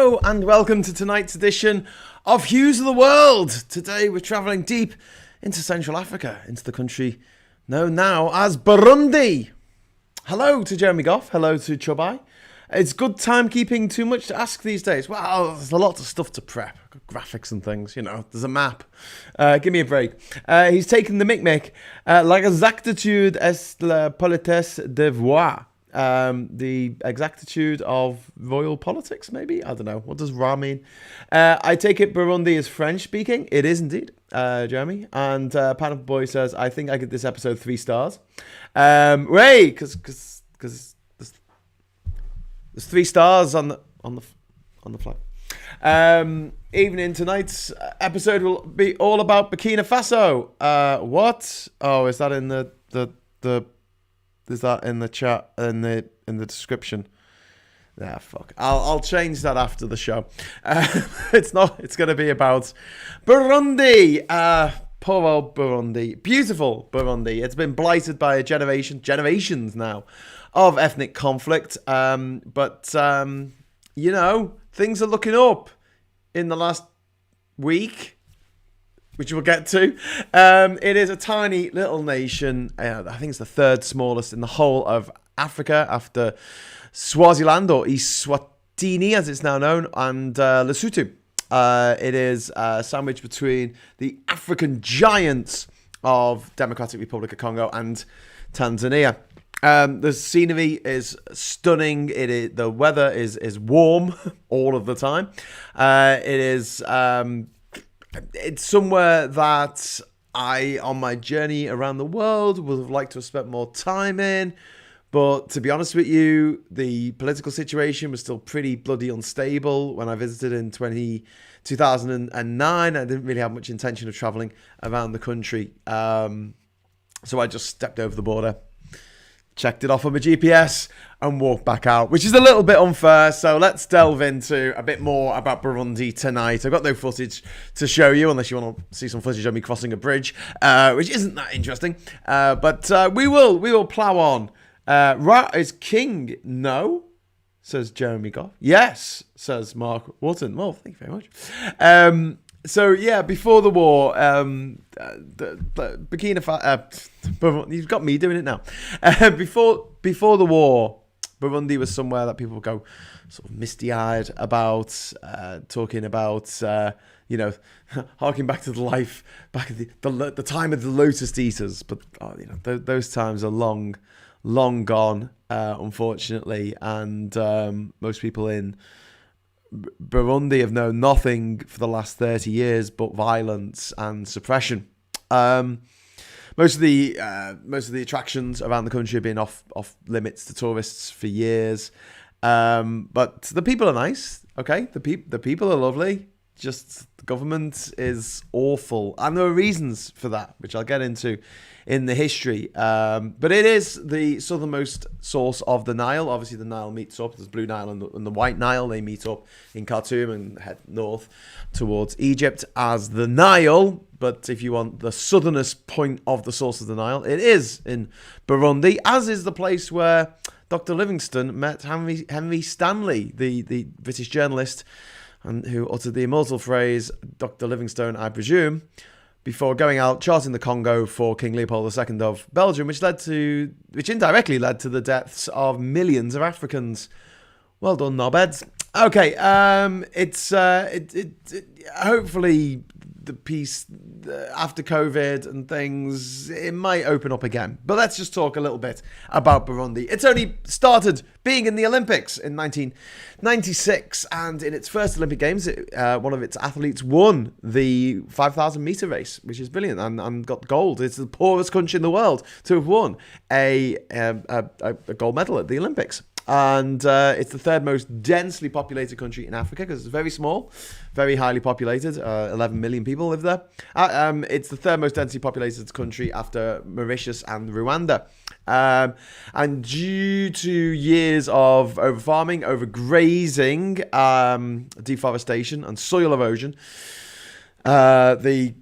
Hello and welcome to tonight's edition of Hughes of the World. Today we're travelling deep into Central Africa, into the country known now as Burundi. Hello to Jeremy Goff, hello to Chobai. It's good timekeeping too much to ask these days. Well, there's a lot of stuff to prep, graphics and things, there's a map. Give me a break. He's taken the Micmac. L'exactitude est la politesse de voir. The exactitude of royal politics, maybe? I don't know. What does Ra mean? I take it Burundi is French speaking. It is indeed, Jeremy. And Pineapple Boy says, I think I give this episode 3 stars. Ray, because there's 3 stars on the flag. Evening tonight's episode will be all about Burkina Faso. What? Oh, is that in the is that in the chat in the description? Yeah, fuck. I'll change that after the show. It's not. It's going to be about Burundi. Poor old Burundi. Beautiful Burundi. It's been blighted by a generations now of ethnic conflict. But things are looking up in the last week, which we'll get to. It is a tiny little nation. I think it's the 3rd smallest in the whole of Africa after Swaziland, or Eswatini as it's now known, and Lesotho. It is sandwiched between the African giants of Democratic Republic of Congo and Tanzania. The scenery is stunning. The weather is warm all of the time. It's somewhere that I, on my journey around the world, would have liked to have spent more time in. But to be honest with you, the political situation was still pretty bloody unstable when I visited in 2009. I didn't really have much intention of traveling around the country. So I just stepped over the border, checked it off on my GPS, and walked back out, which is a little bit unfair. So let's delve into a bit more about Burundi tonight. I've got no footage to show you, unless you want to see some footage of me crossing a bridge, which isn't that interesting. But we will plow on. Ra is king. No, says Jeremy Goff. Yes, says Mark Walton. Well, thank you very much. So yeah, before the war, Burkina Faso. You've got me doing it now. Before the war, Burundi was somewhere that people would go sort of misty-eyed about, talking about, harking back to the life back at the time of the Lotus Eaters. But those times are long gone, unfortunately, and most people in Burundi have known nothing for the last 30 years but violence and suppression. Most of the attractions around the country have been off limits to tourists for years. But the people are nice. Okay, the people are lovely. Just the government is awful, and there are reasons for that, which I'll get into in the history. But it is the southernmost source of the Nile. Obviously, the Nile meets up. There's Blue Nile and the White Nile. They meet up in Khartoum and head north towards Egypt as the Nile. But if you want the southernest point of the source of the Nile, it is in Burundi, as is the place where Dr. Livingstone met Henry Stanley, the British journalist, and who uttered the immortal phrase, Dr. Livingstone, I presume, before going out charting the Congo for King Leopold II of Belgium, which indirectly led to the deaths of millions of Africans. Well done, knobheads. Okay, hopefully the peace after COVID and things, it might open up again. But let's just talk a little bit about Burundi. It's only started being in the Olympics in 1996, and in its first Olympic Games, one of its athletes won the 5,000 meter race, which is brilliant, and got gold. It's the poorest country in the world to have won a gold medal at the Olympics. And it's the 3rd most densely populated country in Africa because it's very small, very highly populated. 11 million people live there. It's the 3rd most densely populated country after Mauritius and Rwanda. And due to years of overfarming, overgrazing, deforestation, and soil erosion, the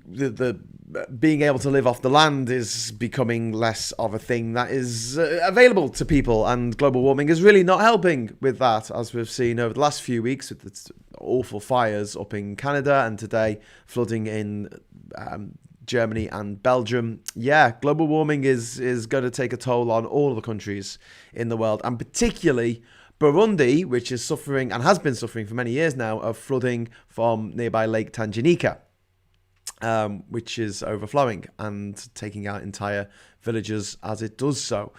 being able to live off the land is becoming less of a thing that is available to people, and global warming is really not helping with that, as we've seen over the last few weeks with awful fires up in Canada, and today flooding in Germany and Belgium. Yeah, global warming is going to take a toll on all of the countries in the world, and particularly Burundi, which is suffering and has been suffering for many years now of flooding from nearby Lake Tanganyika, which is overflowing and taking out entire villages as it does so.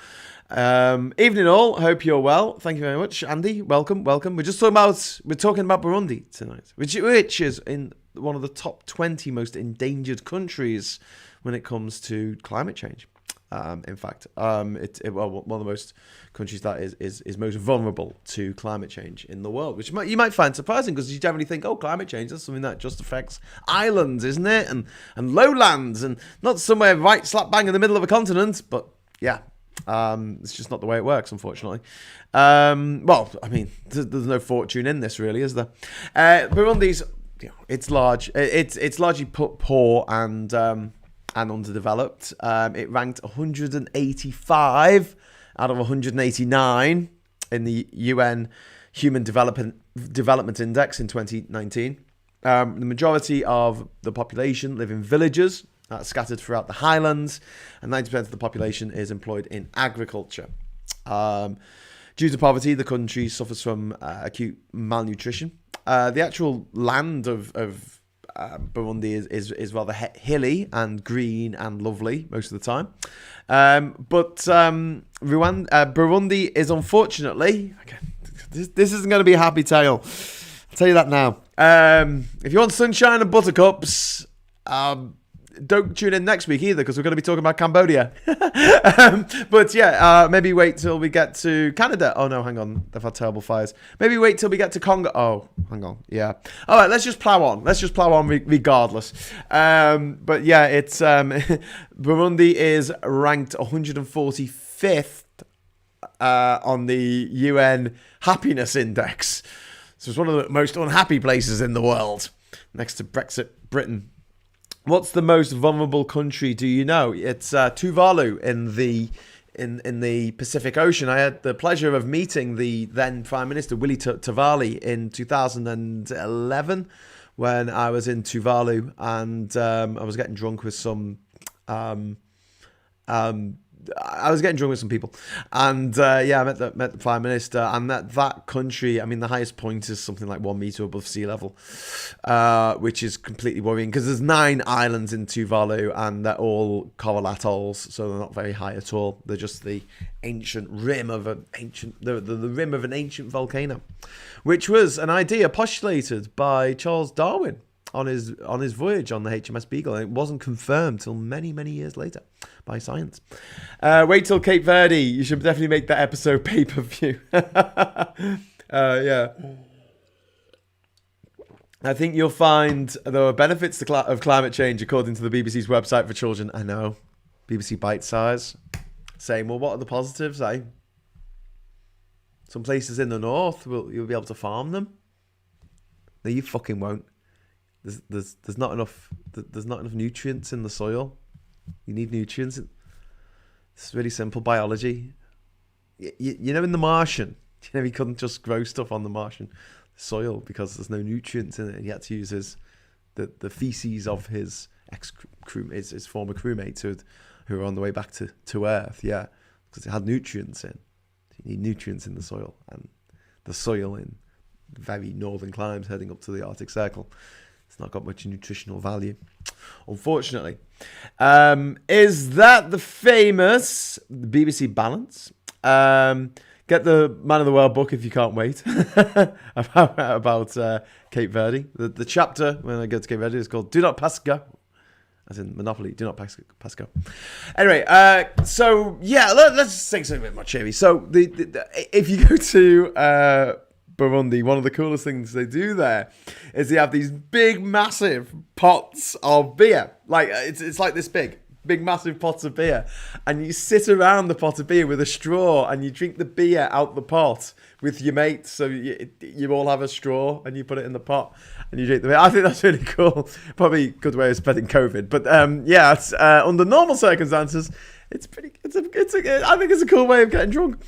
Evening all, hope you're well. Thank you very much, Andy. Welcome. We're talking about Burundi tonight, which is in one of the top 20 most endangered countries when it comes to climate change. In fact, one of the most countries that is most vulnerable to climate change in the world, which you might find surprising, because you generally think, oh, climate change, that's something that just affects islands, isn't it? And lowlands, and not somewhere right slap bang in the middle of a continent. But yeah, it's just not the way it works, unfortunately. Well, I mean, there's no fortune in this, really, is there? Burundi's, it's large. It's largely poor and underdeveloped. It ranked 185 out of 189 in the UN Human Development Index in 2019. The majority of the population live in villages scattered throughout the highlands, and 90% of the population is employed in agriculture. Due to poverty, the country suffers from acute malnutrition. The actual land of Burundi is rather hilly and green and lovely most of the time. But Burundi is unfortunately... Okay, this isn't going to be a happy tale. I'll tell you that now. If you want sunshine and buttercups... don't tune in next week either, because we're going to be talking about Cambodia. But yeah, maybe wait till we get to Canada. Oh no, hang on. They've had terrible fires. Maybe wait till we get to Congo. Oh, hang on. Yeah. All right, let's just plow on. Regardless. But yeah, it's Burundi is ranked 145th on the UN Happiness Index. So it's one of the most unhappy places in the world, next to Brexit, Britain. What's the most vulnerable country? Do you know? It's Tuvalu in the Pacific Ocean. I had the pleasure of meeting the then Prime Minister Willie Tavali in 2011 when I was in Tuvalu, and I was getting drunk with some people, and I met the Prime Minister, and that country, I mean, the highest point is something like 1 meter above sea level, which is completely worrying, because there's 9 islands in Tuvalu, and they're all coral atolls, so they're not very high at all. They're just the ancient rim of an ancient volcano, which was an idea postulated by Charles Darwin on his voyage on the HMS Beagle, and it wasn't confirmed till many, many years later by science. Wait till Cape Verde. You should definitely make that episode pay-per-view. Yeah. I think you'll find there are benefits of climate change, according to the BBC's website for children. I know. BBC Bite Size. Saying, well, what are the positives, eh? Some places in the north, you'll be able to farm them. No, you fucking won't. There's not enough nutrients in the soil. You need nutrients. It's really simple biology. You know, in The Martian, you couldn't just grow stuff on the Martian soil because there's no nutrients in it. And he had to use the feces of his his former crewmates who were on the way back to Earth. Yeah, because it had nutrients in. You need nutrients in the soil, and the soil in very northern climes heading up to the Arctic Circle, it's not got much nutritional value, unfortunately. Is that the famous BBC Balance? Get the Man of the World book if you can't wait about Cape Verde. The chapter when I get to Cape Verde is called "Do Not Pass Go," as in Monopoly. Do not pass go. Anyway, so yeah, let's just take something a bit more cheery. So if you go to Burundi, one of the coolest things they do there is they have these big, massive pots of beer. Like it's like this big massive pots of beer, and you sit around the pot of beer with a straw, and you drink the beer out the pot with your mates. So you all have a straw, and you put it in the pot, and you drink the beer. I think that's really cool. Probably a good way of spreading COVID. But yeah, it's, under normal circumstances, It's pretty. I think it's a cool way of getting drunk.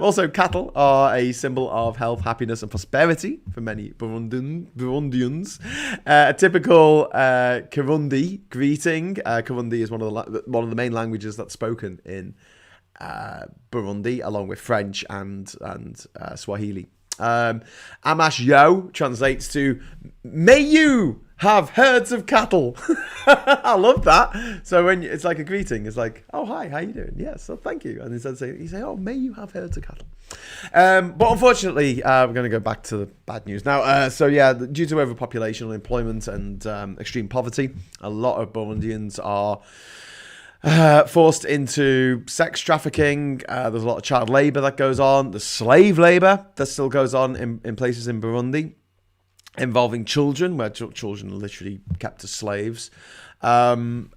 Also, cattle are a symbol of health, happiness, and prosperity for many Burundians. A typical Kirundi greeting. Kirundi is one of the main languages that's spoken in Burundi, along with French and Swahili. Amash Yo translates to "May you have herds of cattle." I love that. So when it's like a greeting, it's like, "Oh, hi, how you doing?" "Yes, so thank you." And instead of saying, you say, "Oh, may you have herds of cattle." But unfortunately, we're going to go back to the bad news now. Due to overpopulation, unemployment, and extreme poverty, a lot of Burundians are forced into sex trafficking. There's a lot of child labour that goes on. There's slave labour that still goes on in places in Burundi, involving children, where children are literally kept as slaves. Burundi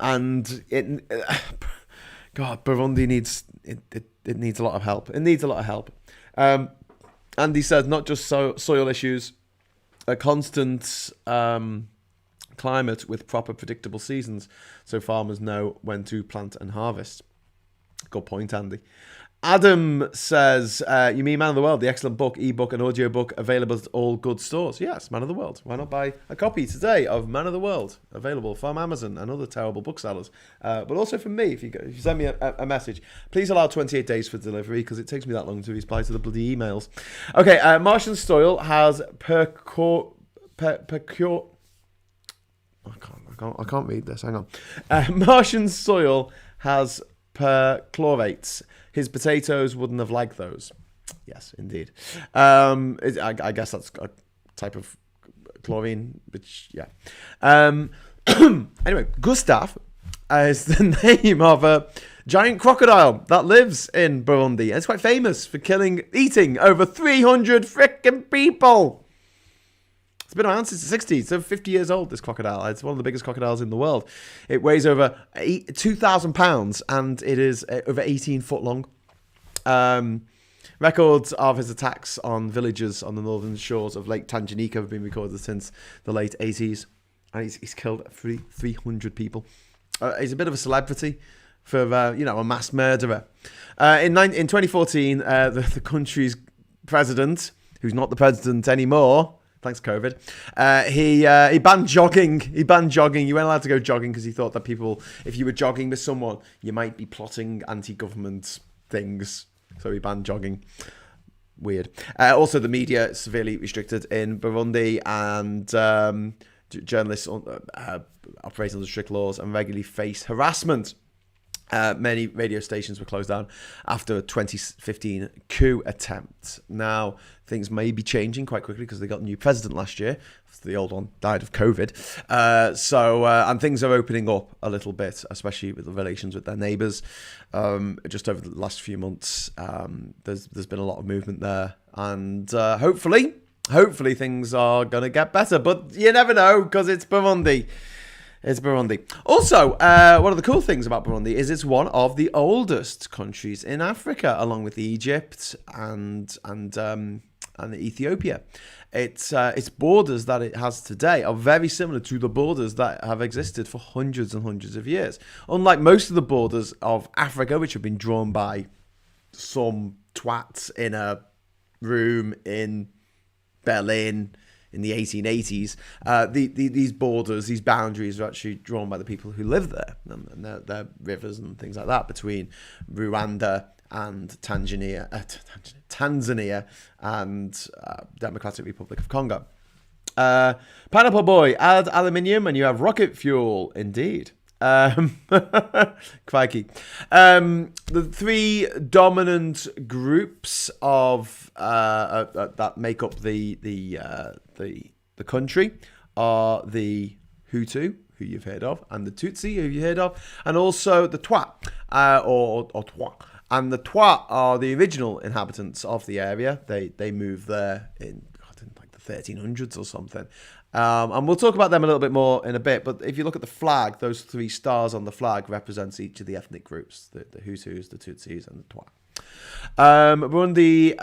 needs it needs a lot of help. It needs a lot of help. And he says not just soil issues, a constant climate with proper predictable seasons, so farmers know when to plant and harvest. Good point, Andy. Adam says, you mean Man of the World, the excellent book, ebook and audiobook available at all good stores? Yes, Man of the World. Why not buy a copy today of Man of the World, available from Amazon and other terrible booksellers, but also from me. If you send me a message, please allow 28 days for delivery, because it takes me that long to reply to the bloody emails. Okay, Martian soil has I can't read this. Hang on. Martian soil has perchlorates. His potatoes wouldn't have liked those. Yes, indeed. I guess that's a type of chlorine, which, yeah. Anyway, Gustav is the name of a giant crocodile that lives in Burundi. And it's quite famous for eating over 300 frickin' people. It's been around since the 60s. It's over 50 years old, this crocodile. It's one of the biggest crocodiles in the world. It weighs over 2,000 pounds, and it is over 18 foot long. Records of his attacks on villages on the northern shores of Lake Tanganyika have been recorded since the late 80s. And he's killed 300 people. He's a bit of a celebrity for, a mass murderer. In 2014, the country's president, who's not the president anymore, thanks COVID, he banned jogging. You weren't allowed to go jogging because he thought that people, if you were jogging with someone, you might be plotting anti-government things. So he banned jogging. Weird. Also, the media is severely restricted in Burundi, and journalists operate under strict laws and regularly face harassment. Many radio stations were closed down after a 2015 coup attempt. Now, things may be changing quite quickly because they got a new president last year. The old one died of COVID. And things are opening up a little bit, especially with the relations with their neighbours. Just over the last few months, there's been a lot of movement there. And hopefully things are going to get better. But you never know, because it's Burundi. It's Burundi. Also, one of the cool things about Burundi is it's one of the oldest countries in Africa, along with Egypt and Ethiopia. Its borders that it has today are very similar to the borders that have existed for hundreds and hundreds of years. Unlike most of the borders of Africa, which have been drawn by some twats in a room in Berlin in the 1880s, these borders, these boundaries are actually drawn by the people who live there, and their rivers and things like that between Rwanda and Tanzania and Democratic Republic of Congo. Pineapple Boy, add aluminium and you have rocket fuel, indeed. Crikey. The three dominant groups of that make up the country are the Hutu, who you've heard of, and the Tutsi, who you've heard of, and also the Twa, or Twa. And the Twa are the original inhabitants of the area. They moved there in like the 1300s or something. And we'll talk about them a little bit more in a bit. But if you look at the flag, those three stars on the flag represents each of the ethnic groups: the Hutus, the Tutsis, and the Twa. Burundi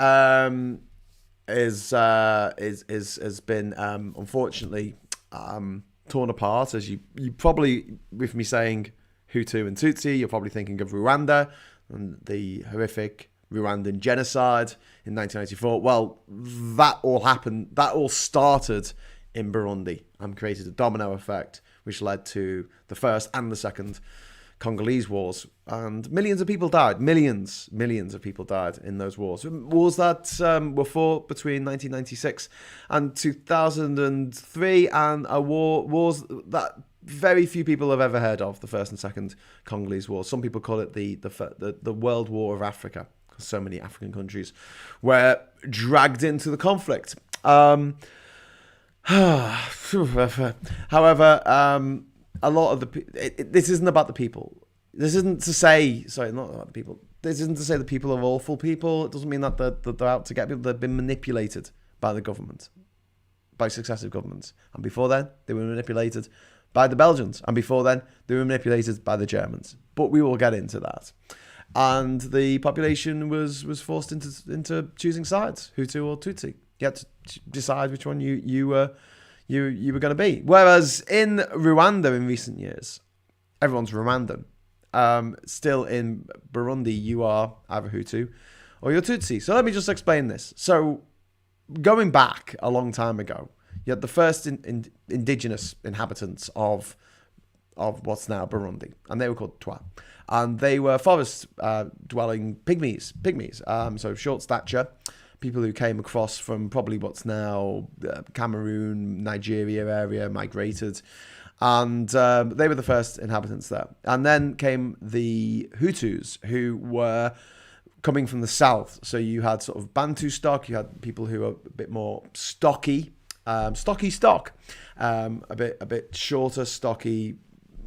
has been unfortunately torn apart, as you probably, with me saying Hutu and Tutsi, you're probably thinking of Rwanda and the horrific Rwandan genocide in 1994. Well, that all happened. That all started in Burundi and created a domino effect, which led to the first and the second Congolese wars, and millions of people died. Millions of people died in those wars. Wars that were fought between 1996 and 2003, and wars that very few people have ever heard of. The first and second Congolese wars. Some people call it the World War of Africa, because so many African countries were dragged into the conflict. However, a lot of this isn't about the people. This isn't to say, sorry, not about the people. This isn't to say the people are awful people. It doesn't mean that they're out to get people. They've been manipulated by the government, by successive governments. And before then, they were manipulated by the Belgians. And before then, they were manipulated by the Germans. But we will get into that. And the population was forced into choosing sides, Hutu or Tutsi. You had to decide which one you were going to be. Whereas in Rwanda in recent years, everyone's Rwandan. Still in Burundi, you are either Hutu or you're Tutsi. So let me just explain this. So going back a long time ago, you had the first indigenous inhabitants of what's now Burundi, and they were called Twa. And they were forest-dwelling pygmies. So short stature, people who came across from probably what's now Cameroon, Nigeria area, migrated. And they were the first inhabitants there. And then came the Hutus, who were coming from the south. So you had sort of Bantu stock, you had people who were a bit more stocky, a bit shorter, stocky,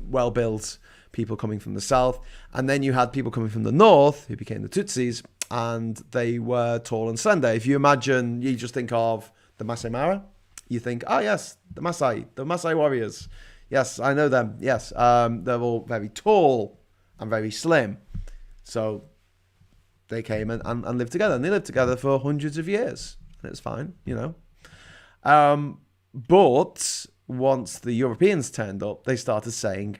well-built people coming from the south. And then you had people coming from the north, who became the Tutsis, and they were tall and slender. If you imagine, you just think of the Masai Mara, you think, oh yes, the Masai warriors. Yes, I know them. Yes, they're all very tall and very slim. So they came and lived together. And they lived together for hundreds of years. And it's fine, you know. But once the Europeans turned up, they started saying,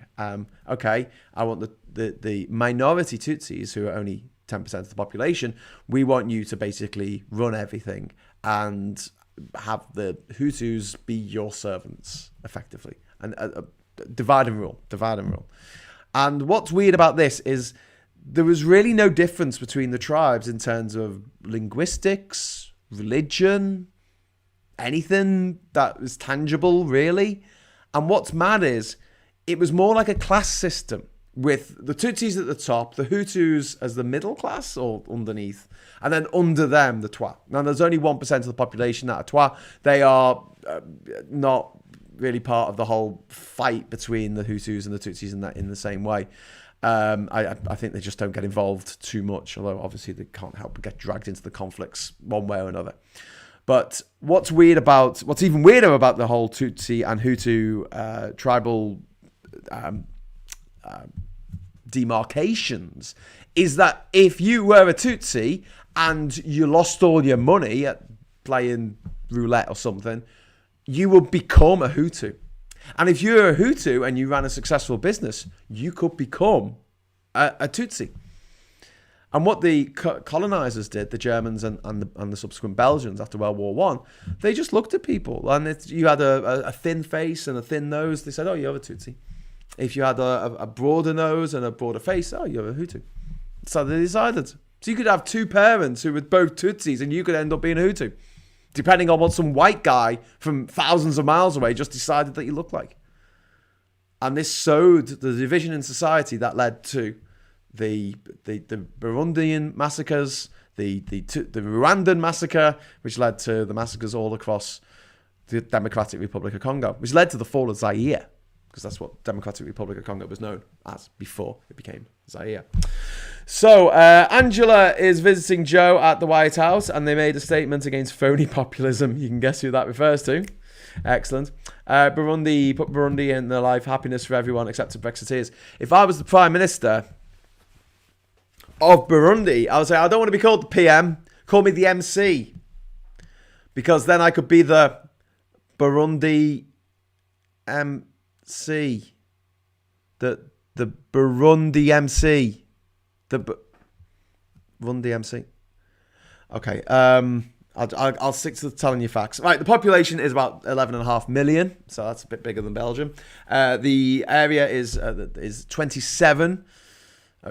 okay, I want the minority Tutsis, who are only 10% of the population, we want you to basically run everything and have the Hutus be your servants, effectively. And divide and rule. And what's weird about this is there was really no difference between the tribes in terms of linguistics, religion, anything that was tangible, really. And what's mad is it was more like a class system, with the Tutsis at the top, the Hutus as the middle class or underneath, and then under them, the Twa. Now, there's only 1% of the population that are Twa. They are not really part of the whole fight between the Hutus and the Tutsis in the same way. I think they just don't get involved too much, although obviously they can't help but get dragged into the conflicts one way or another. But what's even weirder about the whole Tutsi and Hutu tribal demarcations is that if you were a Tutsi and you lost all your money at playing roulette or something, you would become a Hutu. And if you're a Hutu and you ran a successful business, you could become a Tutsi. And what the colonizers did, the Germans and the subsequent Belgians after World War I, they just looked at people. And you had a thin face and a thin nose, they said, oh, you're a Tutsi. If you had a broader nose and a broader face, oh, you're a Hutu. So they decided. So you could have two parents who were both Tutsis and you could end up being a Hutu, depending on what some white guy from thousands of miles away just decided that you looked like. And this sowed the division in society that led to the Burundian massacres, the Rwandan massacre, which led to the massacres all across the Democratic Republic of Congo, which led to the fall of Zaire, because that's what Democratic Republic of Congo was known as before it became Zaire. So Angela is visiting Joe at the White House, and they made a statement against phony populism. You can guess who that refers to. Excellent. Burundi put Burundi in their life, happiness for everyone except for Brexiteers. If I was the Prime Minister of Burundi, I would say, I don't want to be called the PM. Call me the MC. Because then I could be the Burundi MC. The The Burundi MC. Burundi MC. Okay. I'll stick to telling you facts. Right, the population is about 11.5 million, so that's a bit bigger than Belgium. The area is 27,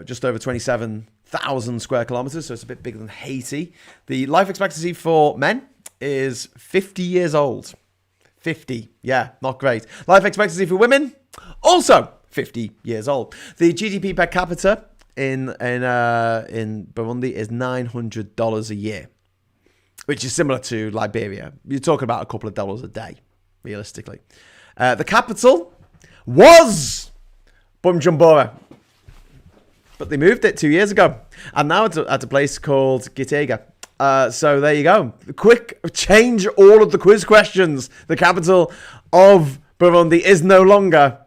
just over 27,000 square kilometers, so it's a bit bigger than Haiti. The life expectancy for men is 50 years old. 50, yeah, not great. Life expectancy for women, also 50 years old. The GDP per capita in Burundi is $900 a year, which is similar to Liberia. You're talking about a couple of dollars a day, realistically. The capital was Bujumbura, but they moved it 2 years ago, and now it's at a place called Gitega. So there you go. Quick change all of the quiz questions. The capital of Burundi is no longer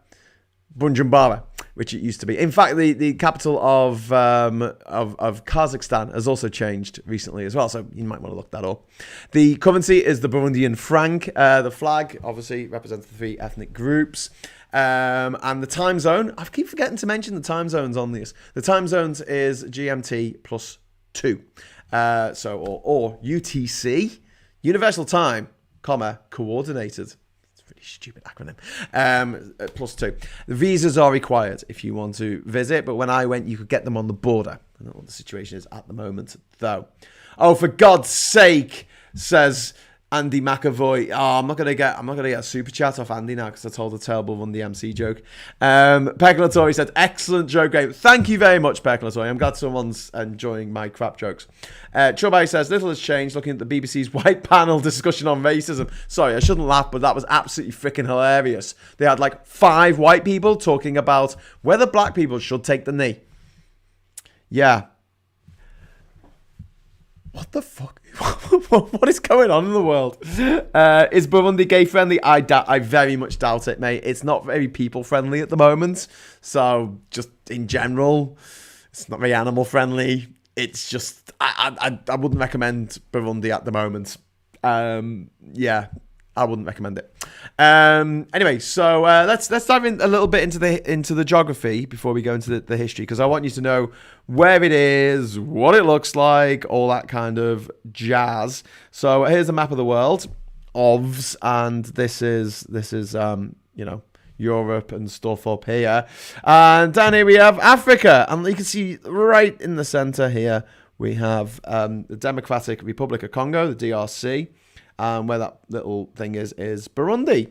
Bujumbura, which it used to be. In fact, the capital of Kazakhstan has also changed recently as well, so you might want to look that up. The currency is the Burundian franc. The flag obviously represents the three ethnic groups. And the time zone, I keep forgetting to mention the time zones on this. The time zones is GMT plus 2. Or UTC, Universal Time, coordinated. Really stupid acronym. Plus 2. The visas are required if you want to visit, but when I went, you could get them on the border. I don't know what the situation is at the moment, though. Oh, for God's sake, says Andy McAvoy. Oh, I'm not gonna get a super chat off Andy now because I told a terrible Run the MC joke. Pecolatori said, excellent joke game. Thank you very much, Pecolatori. I'm glad someone's enjoying my crap jokes. Chubai says, little has changed looking at the BBC's white panel discussion on racism. Sorry, I shouldn't laugh, but that was absolutely freaking hilarious. They had like 5 white people talking about whether black people should take the knee. Yeah. What the fuck? What is going on in the world? Is Burundi gay friendly? I very much doubt it, mate. It's not very people friendly at the moment. So just in general, it's not very animal friendly. It's just I wouldn't recommend Burundi at the moment. Yeah, I wouldn't recommend it. Anyway, so let's dive in a little bit into the geography before we go into the history, because I want you to know where it is, what it looks like, all that kind of jazz. So here's a map of the world, OVS, and this is Europe and stuff up here. And down here we have Africa, and you can see right in the center here we have the Democratic Republic of Congo, the DRC. Where that little thing is Burundi.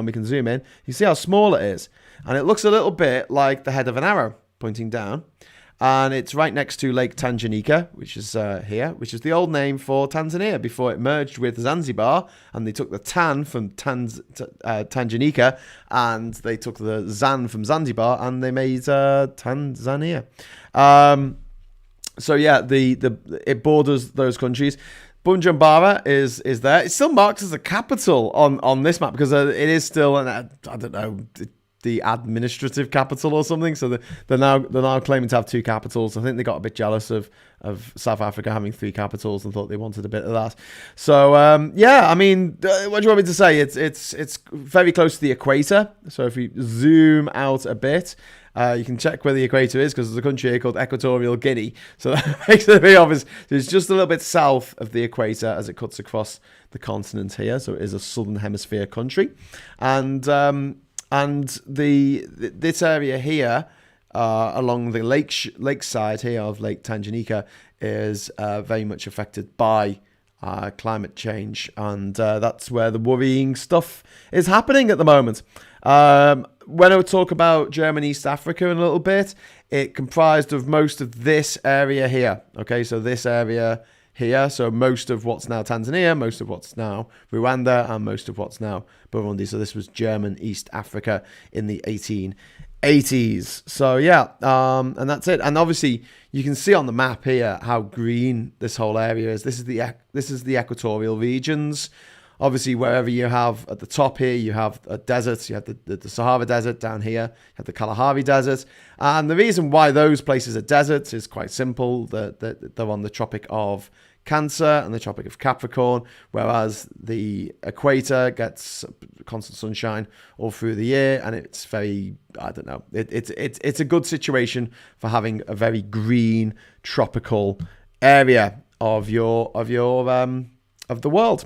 We can zoom in. You see how small it is. And it looks a little bit like the head of an arrow pointing down. And it's right next to Lake Tanganyika, which is here, which is the old name for Tanzania before it merged with Zanzibar. And they took the Tan from Tanganyika, and they took the Zan from Zanzibar, and they made Tanzania. So yeah, it borders those countries. Bujumbura is there. It's still marked as a capital on this map because it is still I don't know, the administrative capital or something. So they're now claiming to have 2 capitals. I think they got a bit jealous of South Africa having 3 capitals and thought they wanted a bit of that. So yeah, I mean, what do you want me to say? It's very close to the equator. So if we zoom out a bit. You can check where the equator is because there's a country here called Equatorial Guinea. So that makes it very obvious. It's just a little bit south of the equator as it cuts across the continent here. So it is a southern hemisphere country. And this area here along the lakeside here of Lake Tanganyika is very much affected by climate change. And that's where the worrying stuff is happening at the moment. When I would talk about German East Africa in a little bit, it comprised of most of this area here. Okay, so this area here, so most of what's now Tanzania, most of what's now Rwanda, and most of what's now Burundi. So this was German East Africa in the 1880s. So yeah, and that's it. And obviously, you can see on the map here how green this whole area is. This is the equatorial regions. Obviously, wherever you have at the top here, you have a desert. You have the Sahara Desert down here. You have the Kalahari Desert. And the reason why those places are deserts is quite simple. They're on the Tropic of Cancer and the Tropic of Capricorn, whereas the equator gets constant sunshine all through the year, and it's very, I don't know, it's a good situation for having a very green tropical area of the world.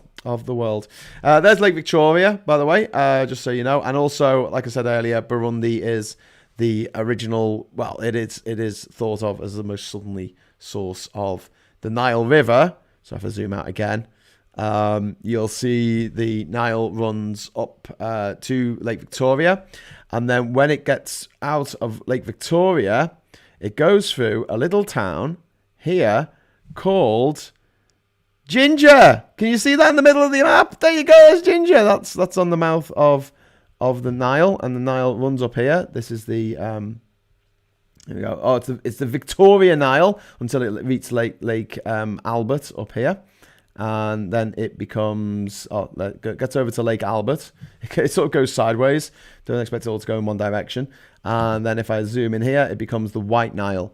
There's Lake Victoria, by the way, just so you know. And also, like I said earlier, Burundi is the original, well, it is thought of as the most southerly source of the Nile River. So if I zoom out again, you'll see the Nile runs up to Lake Victoria. And then when it gets out of Lake Victoria, it goes through a little town here called Ginger. Can you see that in the middle of the map? There you go, there's Ginger. That's on the mouth of the Nile, and the Nile runs up here. This is the here we go. Oh, it's the Victoria Nile until it reaches Lake Albert up here, and then it becomes gets over to Lake Albert. It sort of goes sideways. Don't expect it all to go in one direction. And then if I zoom in here, it becomes the White Nile.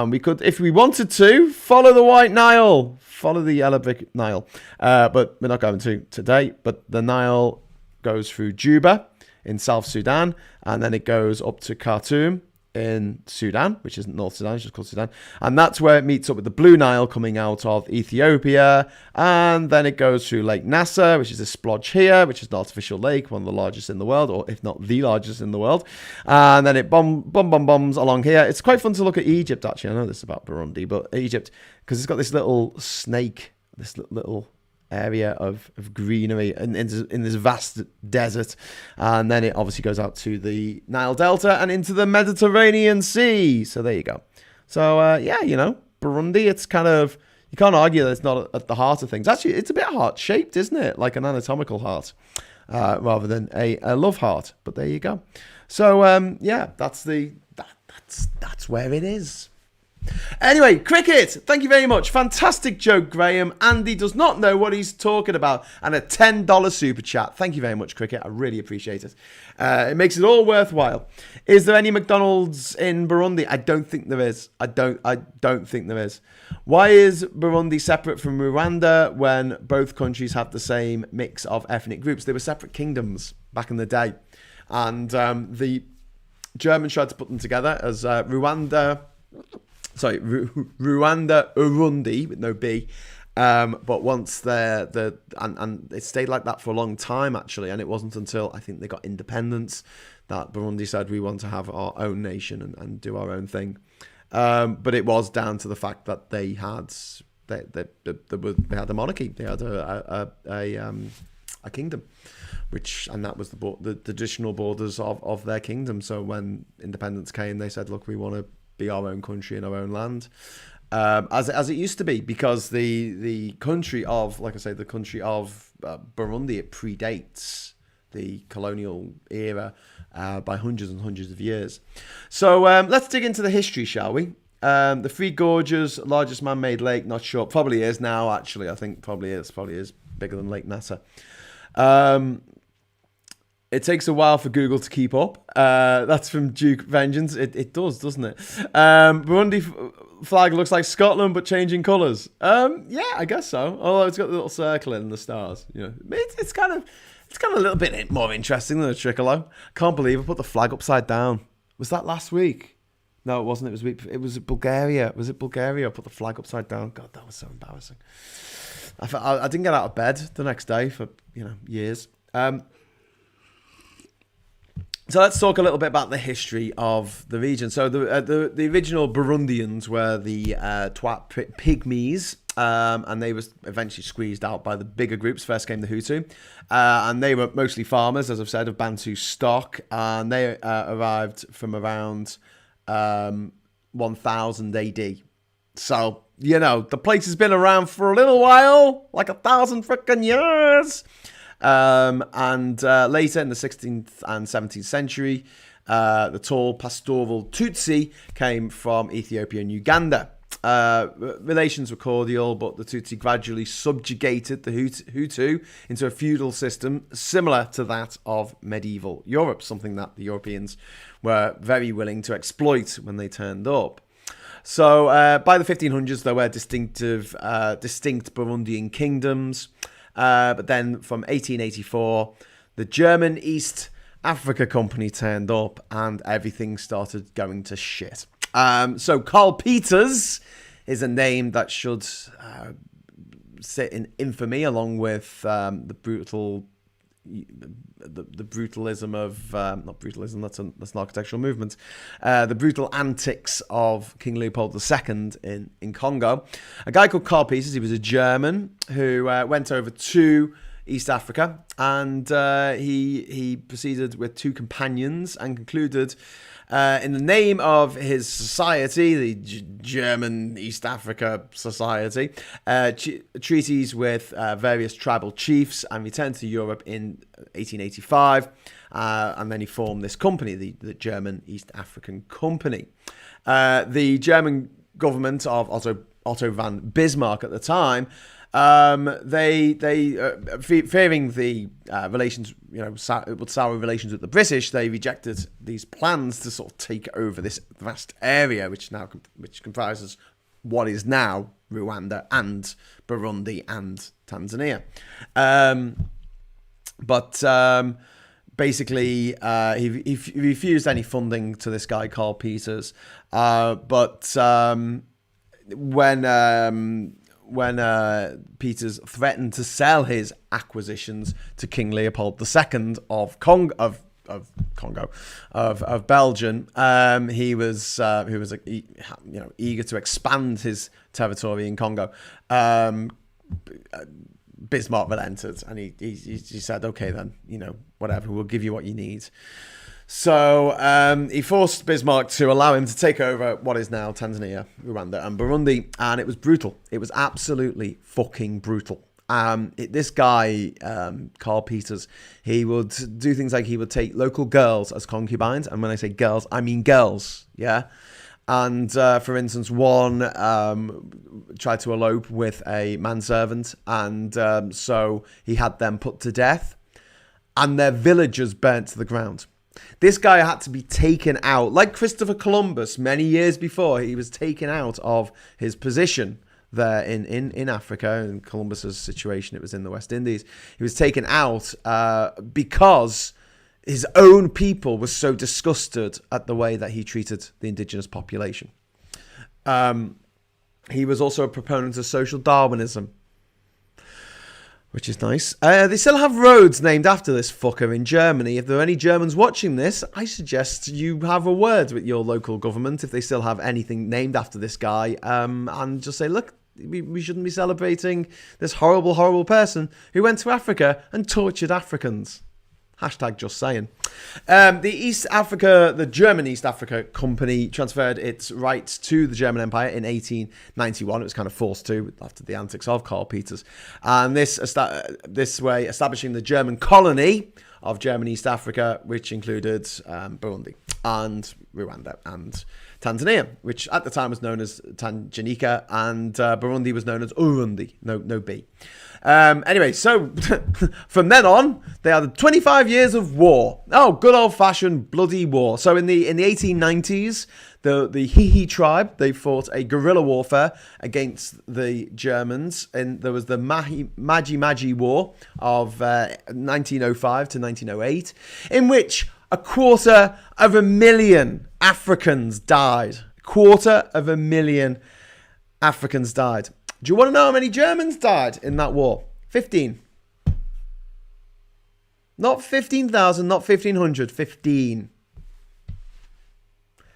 We could, if we wanted to, follow the White Nile, follow the Yellow Brick Nile, but we're not going to today. But the Nile goes through Juba in South Sudan, and then it goes up to Khartoum in Sudan, which isn't North Sudan, it's just called Sudan. And that's where it meets up with the Blue Nile coming out of Ethiopia. And then it goes through Lake Nasser, which is a splodge here, which is an artificial lake, one of the largest in the world, or if not the largest in the world. And then it bombs along here. It's quite fun to look at Egypt, actually. I know this is about Burundi, but Egypt, because it's got this little snake, this little area of greenery in this vast desert, and then it obviously goes out to the Nile Delta and into the Mediterranean Sea. So there you go. So yeah, you know, Burundi, it's kind of, you can't argue that it's not at the heart of things. Actually, it's a bit heart-shaped, isn't it? Like an anatomical heart, rather than a love heart. But there you go. So yeah, that's where it is. Anyway, cricket, thank you very much. Fantastic joke, Graham. Andy does not know what he's talking about. And a $10 super chat. Thank you very much, cricket. I really appreciate it. It makes it all worthwhile. Is there any McDonald's in Burundi? I don't think there is. I don't think there is. Why is Burundi separate from Rwanda when both countries have the same mix of ethnic groups? They were separate kingdoms back in the day. And the Germans tried to put them together as Rwanda, Urundi with no B. But once and it stayed like that for a long time, actually. And it wasn't until I think they got independence that Burundi said we want to have our own nation and do our own thing. But it was down to the fact that they had a monarchy. They had a kingdom, and that was the traditional borders of their kingdom. So when independence came, they said, look, we want to be our own country in our own land, as it used to be, because the country of, like I say, the country of Burundi, it predates the colonial era by hundreds and hundreds of years. So let's dig into the history, shall we? The Three Gorges, largest man-made lake, not sure, probably is now, actually. I think probably is bigger than Lake Nasser. It takes a while for Google to keep up. That's from Duke Vengeance. It does, doesn't it? Burundi flag looks like Scotland, but changing colours. Yeah, I guess so. Although it's got the little circle in the stars. You know, it's kind of a little bit more interesting than a tricolour. Can't believe I put the flag upside down. Was that last week? No, it wasn't. It was Bulgaria. Was it Bulgaria? I put the flag upside down. God, that was so embarrassing. I didn't get out of bed the next day for years. So let's talk a little bit about the history of the region. So the original Burundians were the Twat Pygmies, and they were eventually squeezed out by the bigger groups. First came the Hutu, and they were mostly farmers, as I've said, of Bantu stock, and they arrived from around 1000 AD. So, the place has been around for a little while, like 1,000 frickin' years. And later in the 16th and 17th century, the tall pastoral Tutsi came from Ethiopia and Uganda. Relations were cordial, but the Tutsi gradually subjugated the Hutu into a feudal system similar to that of medieval Europe, something that the Europeans were very willing to exploit when they turned up. So by the 1500s, there were distinct Burundian kingdoms. But then from 1884, the German East Africa Company turned up and everything started going to shit. So Karl Peters is a name that should sit in infamy along with the brutalism of not brutalism, that's an architectural movement, the brutal antics of King Leopold II in Congo. A guy called Karl Peters, he was a German who went over to East Africa, and he proceeded with 2 companions and concluded in the name of his society, the German East Africa Society, treaties with various tribal chiefs, and returned to Europe in 1885. And then he formed this company, the German East African Company. The German government of Otto von Bismarck at the time, fearing the relations, sour relations with the British, they rejected these plans to sort of take over this vast area, which comprises what is now Rwanda and Burundi and Tanzania. Basically, he refused any funding to this guy Karl Peters. When Peters threatened to sell his acquisitions to King Leopold II of Belgium, he was eager to expand his territory in Congo. Bismarck relented, and he said, "Okay, then, whatever, we'll give you what you need." So he forced Bismarck to allow him to take over what is now Tanzania, Rwanda, and Burundi, and it was brutal. It was absolutely fucking brutal. This guy, Karl Peters, he would do things like he would take local girls as concubines, and when I say girls, I mean girls, yeah? And for instance, one tried to elope with a manservant, and so he had them put to death, and their villages burnt to the ground. This guy had to be taken out, like Christopher Columbus many years before. He was taken out of his position there in Africa. In Columbus's situation, it was in the West Indies. He was taken out because his own people were so disgusted at the way that he treated the indigenous population. He was also a proponent of social Darwinism, which is nice. They still have roads named after this fucker in Germany. If there are any Germans watching this, I suggest you have a word with your local government if they still have anything named after this guy, and just say, look, we shouldn't be celebrating this horrible, horrible person who went to Africa and tortured Africans. Hashtag just saying. The German East Africa Company transferred its rights to the German Empire in 1891. It was kind of forced to after the antics of Karl Peters. And this way establishing the German colony of German East Africa, which included Burundi and Rwanda and Tanzania, which at the time was known as Tanganyika, and Burundi was known as Urundi, no B. Anyway, so from then on, they had 25 years of war. Oh, good old-fashioned bloody war. So in the 1890s, the Hihi tribe, they fought a guerrilla warfare against the Germans, and there was the Maji War of 1905 to 1908, in which 250,000 Africans died. 250,000 Africans died. Do you want to know how many Germans died in that war? 15. Not 15,000, not 1,500, 15.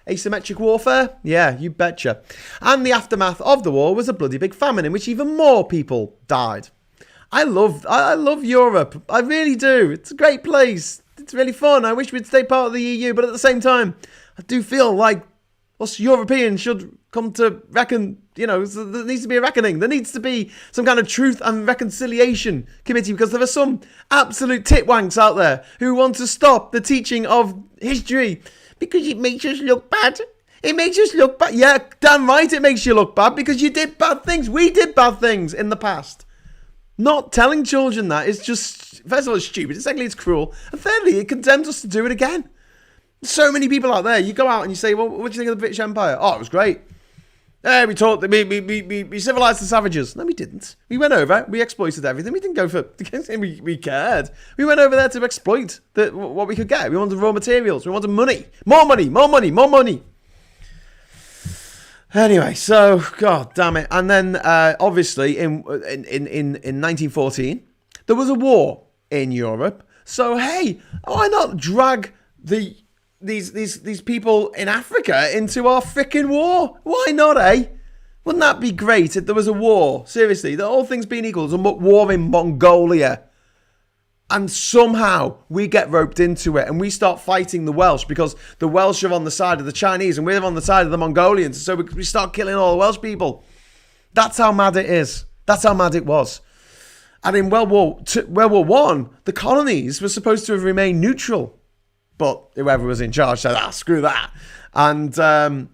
Asymmetric warfare? Yeah, you betcha. And the aftermath of the war was a bloody big famine in which even more people died. I love Europe. I really do. It's a great place. It's really fun. I wish we'd stay part of the EU, but at the same time, I do feel like us Europeans should come to reckon, there needs to be a reckoning. There needs to be some kind of truth and reconciliation committee, because there are some absolute titwanks out there who want to stop the teaching of history because it makes us look bad. It makes us look bad. Yeah, damn right it makes you look bad, because you did bad things. We did bad things in the past. Not telling children that is just, first of all, it's stupid. Secondly, it's cruel. And thirdly, it condemns us to do it again. So many people out there, you go out and you say, well, what do you think of the British Empire? Oh, it was great. Hey, we civilized the savages. No, we didn't. We went over, we exploited everything. We didn't go for, we cared. We went over there to exploit what we could get. We wanted raw materials. We wanted money. More money, more money, more money. Anyway, so, God damn it. And then, obviously, in 1914, there was a war in Europe. So, hey, why not drag these people in Africa into our freaking war? Why not, eh? Wouldn't that be great if there was a war? Seriously, the all things being equal, there's a war in Mongolia. And somehow we get roped into it and we start fighting the Welsh because the Welsh are on the side of the Chinese and we're on the side of the Mongolians. So we start killing all the Welsh people. That's how mad it is. That's how mad it was. And in World War I, the colonies were supposed to have remained neutral. But whoever was in charge said, screw that. And so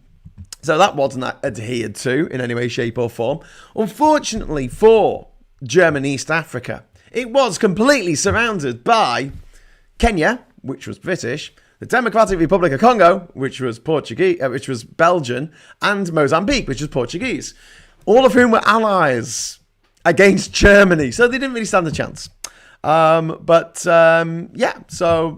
that wasn't adhered to in any way, shape or form. Unfortunately for German East Africa, it was completely surrounded by Kenya, which was British, the Democratic Republic of Congo, which was Portuguese, which was Belgian, and Mozambique, which was Portuguese, all of whom were allies against Germany. So they didn't really stand a chance. So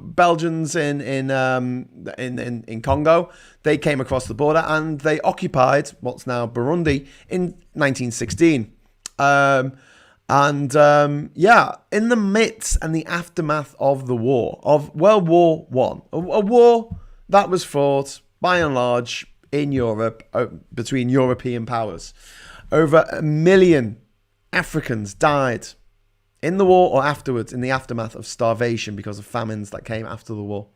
Belgians in Congo, they came across the border and they occupied what's now Burundi in 1916. In the midst and the aftermath of the war, of World War I, a war that was fought by and large in Europe between European powers. Over 1 million Africans died in the war or afterwards in the aftermath of starvation because of famines that came after the war.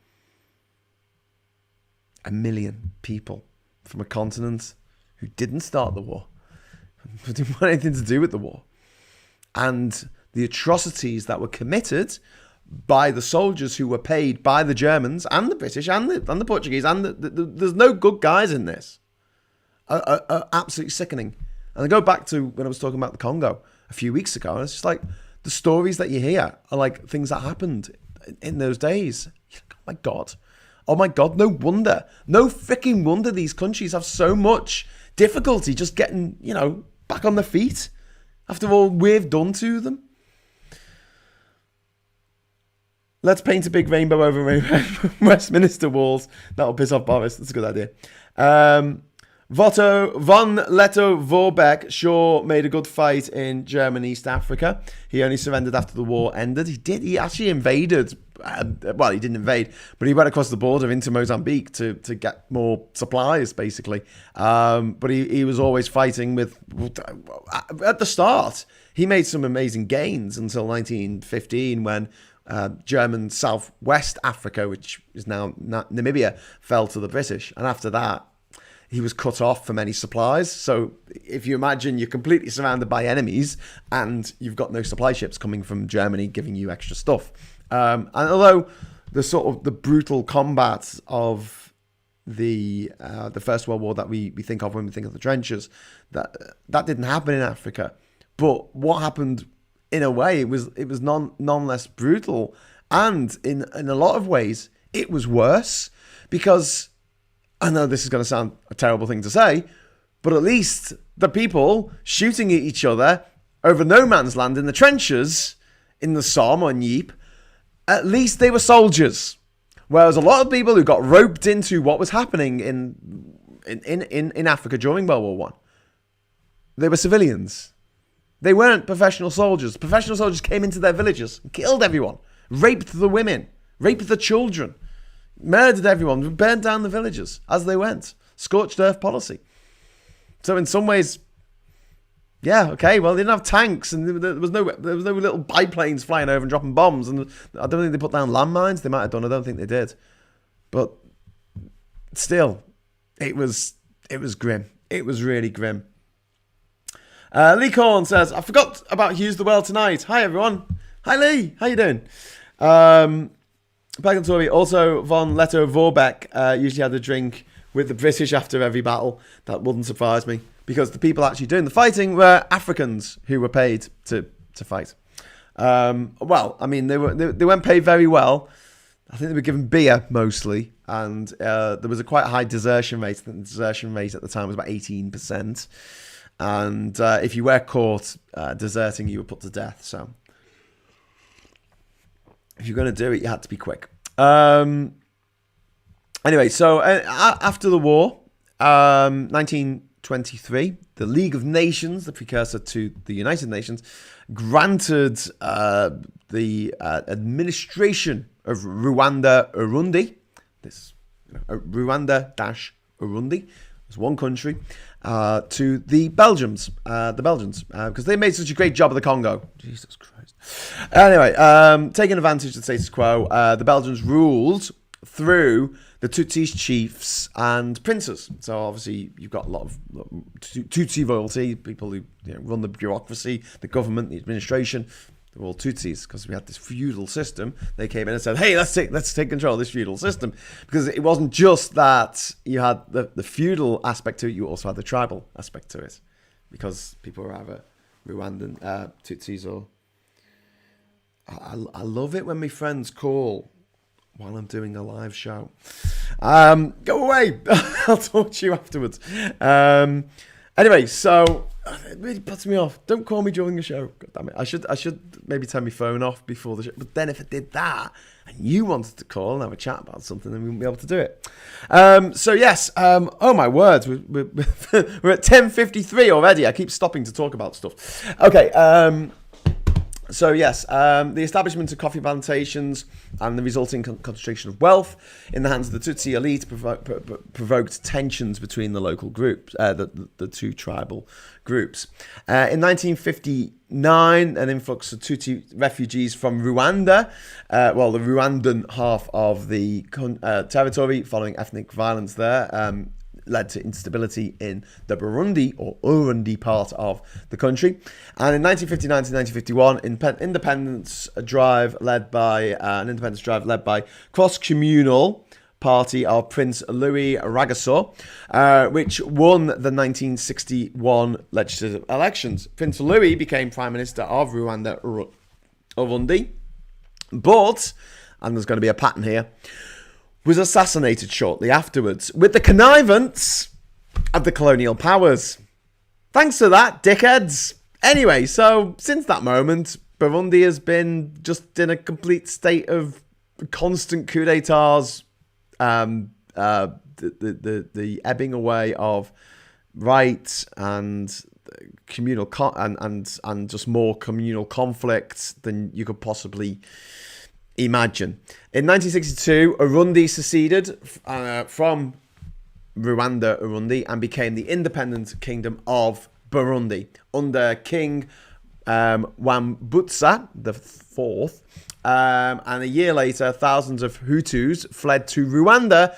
1 million people from a continent who didn't start the war, who didn't want anything to do with the war. And the atrocities that were committed by the soldiers who were paid by the Germans and the British and the Portuguese, and there's no good guys in this, are absolutely sickening. And I go back to when I was talking about the Congo a few weeks ago, and it's just like the stories that you hear are like things that happened in those days. Oh my God, no freaking wonder these countries have so much difficulty just getting, back on their feet after all we've done to them. Let's paint a big rainbow over Westminster walls. That'll piss off Boris. That's a good idea. Von Lettow-Vorbeck sure made a good fight in German East Africa. He only surrendered after the war ended. He actually invaded. He didn't invade, but he went across the border into Mozambique to get more supplies, basically. But he was always fighting with... At the start, he made some amazing gains until 1915 when German Southwest Africa, which is now Namibia, fell to the British. And after that, he was cut off from any supplies. So if you imagine you're completely surrounded by enemies and you've got no supply ships coming from Germany giving you extra stuff. And although the brutal combat of the First World War that we think of when we think of the trenches, that didn't happen in Africa. But what happened, in a way, it was none less brutal. And in a lot of ways, it was worse because... I know this is going to sound a terrible thing to say, but at least the people shooting at each other over no man's land in the trenches, in the Somme or Ypres, at least they were soldiers. Whereas a lot of people who got roped into what was happening in Africa during World War I, they were civilians. They weren't professional soldiers. Professional soldiers came into their villages, killed everyone, raped the women, raped the children, murdered everyone, burned down the villages as they went. Scorched earth policy. So in some ways, yeah, okay, well, they didn't have tanks and there was no little biplanes flying over and dropping bombs. And I don't think they put down landmines. They might have done. I don't think they did. But still, it was grim. It was really grim. Lee Corn says, I forgot about Hughes the World tonight. Hi, everyone. Hi, Lee. How you doing? Pagan also, Von Lettow-Vorbeck usually had a drink with the British after every battle. That wouldn't surprise me because the people actually doing the fighting were Africans who were paid to fight. They weren't paid very well. I think they were given beer mostly, and there was a quite high desertion rate. I think the desertion rate at the time was about 18%. And if you were caught deserting, you were put to death. So if you're going to do it, you had to be quick. Anyway, so after the war, 1923, the League of Nations, the precursor to the United Nations, granted the administration of Rwanda-Urundi, Rwanda-Urundi, was one country, to the Belgians, because they made such a great job of the Congo. Jesus Christ. Anyway, taking advantage of the status quo, the Belgians ruled through the Tutsi chiefs and princes. So obviously you've got a lot of Tutsi royalty, people who run the bureaucracy, the government, the administration. They're all Tutsis because we had this feudal system. They came in and said, "Hey, let's take control of this feudal system," because it wasn't just that you had the feudal aspect to it; you also had the tribal aspect to it, because people were either Rwandan Tutsis or. I love it when my friends call while I'm doing a live show. Go away. I'll talk to you afterwards. Anyway, so it really puts me off. Don't call me during the show. God damn it. I should maybe turn my phone off before the show. But then if I did that and you wanted to call and have a chat about something, then we wouldn't be able to do it. So yes, oh my words, we're at 10:53 already. I keep stopping to talk about stuff. Okay, so yes, the establishment of coffee plantations and the resulting concentration of wealth in the hands of the Tutsi elite provoked tensions between the local groups, the two tribal groups. In 1959, an influx of Tutsi refugees from Rwanda, the Rwandan half of the territory, following ethnic violence there, led to instability in the Burundi or Urundi part of the country. And in 1959 to 1951, an independence drive led by cross-communal party of Prince Louis Rwagasore, which won the 1961 legislative elections. Prince Louis became Prime Minister of Rwanda-Urundi, but, and there's going to be a pattern here, was assassinated shortly afterwards with the connivance of the colonial powers. Thanks for that, dickheads. Anyway, so since that moment, Burundi has been just in a complete state of constant coup d'etats, the ebbing away of rights and communal and just more communal conflict than you could possibly imagine. In 1962, Urundi seceded from Rwanda-Urundi and became the independent Kingdom of Burundi under King Mwambutsa IV. And a year later, thousands of Hutus fled to Rwanda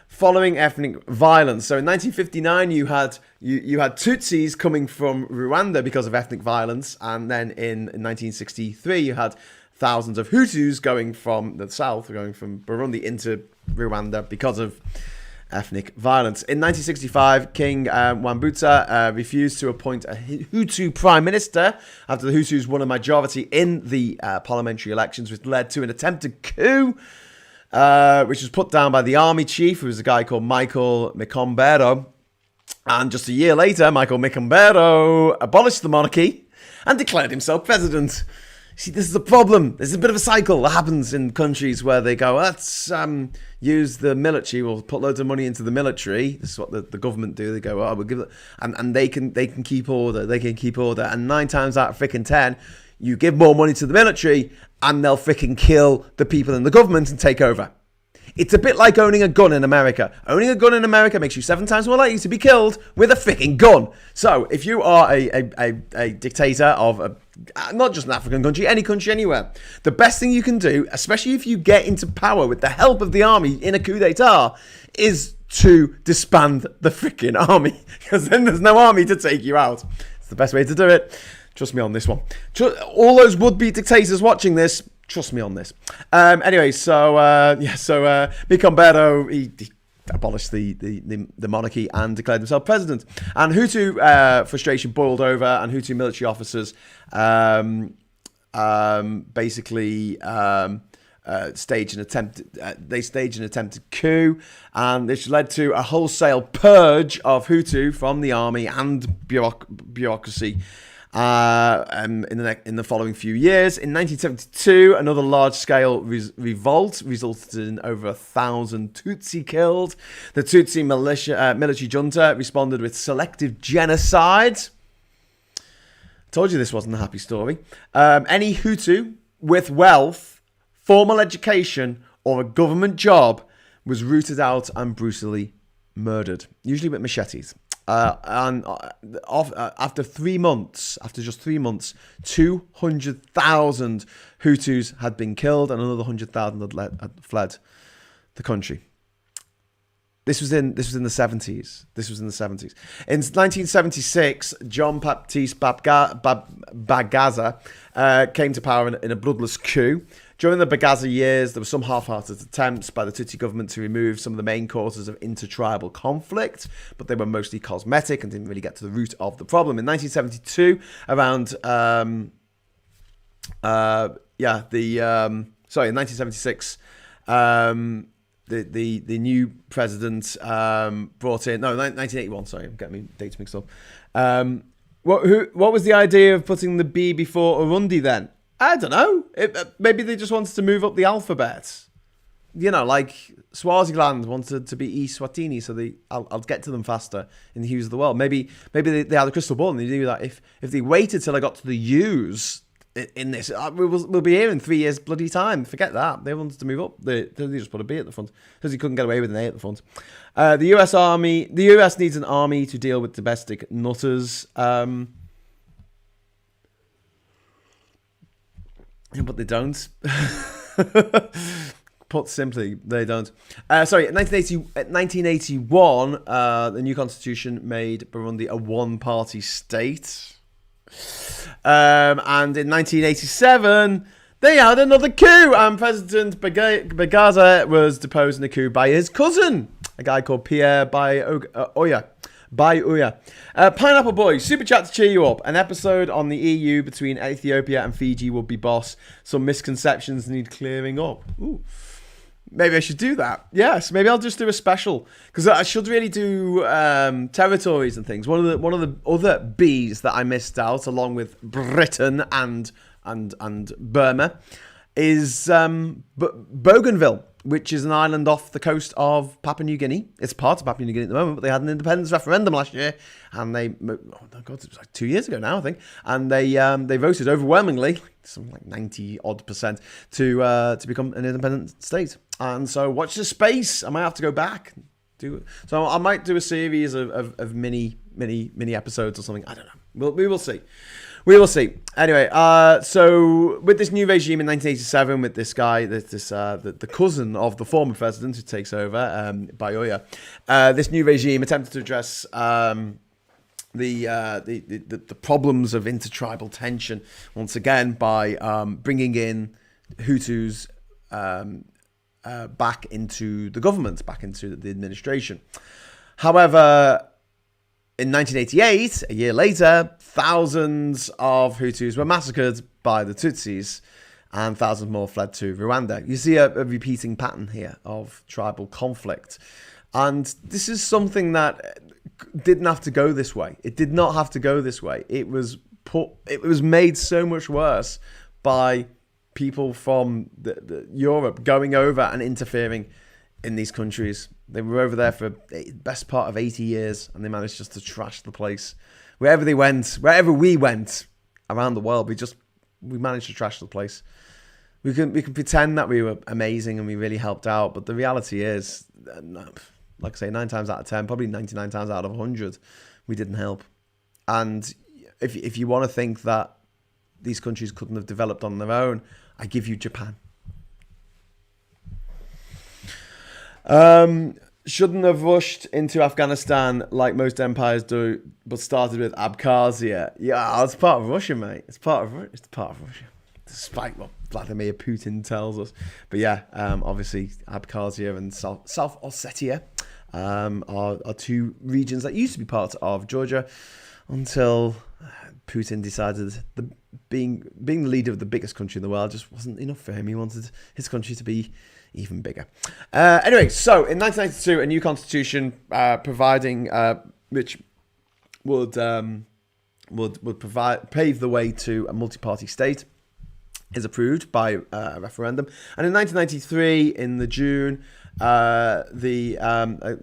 following ethnic violence. So in 1959, you had Tutsis coming from Rwanda because of ethnic violence, and then in 1963, you had thousands of Hutus going from the south, going from Burundi into Rwanda because of ethnic violence. In 1965, King Mwambutsa refused to appoint a Hutu prime minister after the Hutus won a majority in the parliamentary elections, which led to an attempted coup, which was put down by the army chief, who was a guy called Michael Mikombero. And just a year later, Michael Mikombero abolished the monarchy and declared himself president. See, this is a problem. There's a bit of a cycle that happens in countries where they go, let's use the military. We'll put loads of money into the military. This is what the government do. They go, we'll give it, and they can keep order. They can keep order. And 9 times out of freaking 10, you give more money to the military, and they'll freaking kill the people in the government and take over. It's a bit like owning a gun in America. Owning a gun in America makes you 7 times more likely to be killed with a freaking gun. So if you are a dictator of not just an African country, any country, anywhere, the best thing you can do, especially if you get into power with the help of the army in a coup d'etat, is to disband the freaking army, because then there's no army to take you out. It's the best way to do it. Trust me on this one. All those would-be dictators watching this, trust me on this. Anyway, so Mikombero, he abolished the monarchy and declared himself president. And Hutu frustration boiled over, and Hutu military officers basically staged an attempted coup, and this led to a wholesale purge of Hutu from the army and bureaucracy in the following few years. In 1972, another large-scale revolt resulted in over 1,000 Tutsi killed. The Tutsi military junta responded with selective genocide. Told you this wasn't a happy story. Any Hutu with wealth, formal education, or a government job was rooted out and brutally murdered, usually with machetes. After just 3 months, 200,000 Hutus had been killed, and another 100,000 had fled the country. This was in the 70s. In 1976, John Baptiste Bagaza came to power in a bloodless coup. During the Bagaza years, there were some half-hearted attempts by the Tutsi government to remove some of the main causes of intertribal conflict, but they were mostly cosmetic and didn't really get to the root of the problem. In 1972, in 1976, the new president brought in... No, 1981, sorry, I'm getting my dates mixed up. What was the idea of putting the B before Urundi then? I don't know. Maybe they just wanted to move up the alphabet. You know, like Swaziland wanted to be Eswatini, so I'll get to them faster in the Hughes of the world. Maybe they had a crystal ball and they knew that if they waited till I got to the U's in this, we'll be here in 3 years bloody time. Forget that. They wanted to move up. They just put a B at the front because he couldn't get away with an A at the front. The US needs an army to deal with domestic nutters. But they don't. Put simply, they don't. In 1981, the new constitution made Burundi a one-party state. And in 1987, they had another coup, and President Bagaza was deposed in a coup by his cousin, a guy called Pierre Nkurunziza. Pineapple Boys, super chat to cheer you up. An episode on the EU between Ethiopia and Fiji will be boss. Some misconceptions need clearing up. Ooh. Maybe I should do that. Yes, maybe I'll just do a special, because I should really do territories and things. One of the other B's that I missed out, along with Britain and Burma, is Bougainville, which is an island off the coast of Papua New Guinea. It's part of Papua New Guinea at the moment, but they had an independence referendum last year, and it was like 2 years ago now, I think, and they voted overwhelmingly, something like 90% to become an independent state. And so watch this space. I might have to go back. So I might do a series of mini episodes or something. I don't know. We will see. We will see. Anyway, so with this new regime in 1987, with this guy, the cousin of the former president who takes over, Bayoya, this new regime attempted to address the problems of intertribal tension once again by bringing in Hutus back into the government, back into the administration. However, in 1988, a year later, thousands of Hutus were massacred by the Tutsis, and thousands more fled to Rwanda. You see a repeating pattern here of tribal conflict. And this is something that didn't have to go this way. It did not have to go this way. It was made so much worse by people from Europe going over and interfering in these countries. They were over there for the best part of 80 years, and they managed just to trash the place. Wherever we went around the world, we managed to trash the place. We can pretend that we were amazing and we really helped out, but the reality is, like I say, 9 times out of 10, probably 99 times out of 100, we didn't help. And if you want to think that these countries couldn't have developed on their own, I give you Japan. Shouldn't have rushed into Afghanistan like most empires do, but started with Abkhazia. Yeah, it's part of Russia, mate. It's part of Russia. Despite what Vladimir Putin tells us. But yeah, obviously Abkhazia and South Ossetia are 2 regions that used to be part of Georgia until Putin decided being the leader of the biggest country in the world just wasn't enough for him. He wanted his country to be even bigger. Anyway, so in 1992, a new constitution providing which would pave the way to a multi-party state is approved by a referendum. And in 1993, in the June, the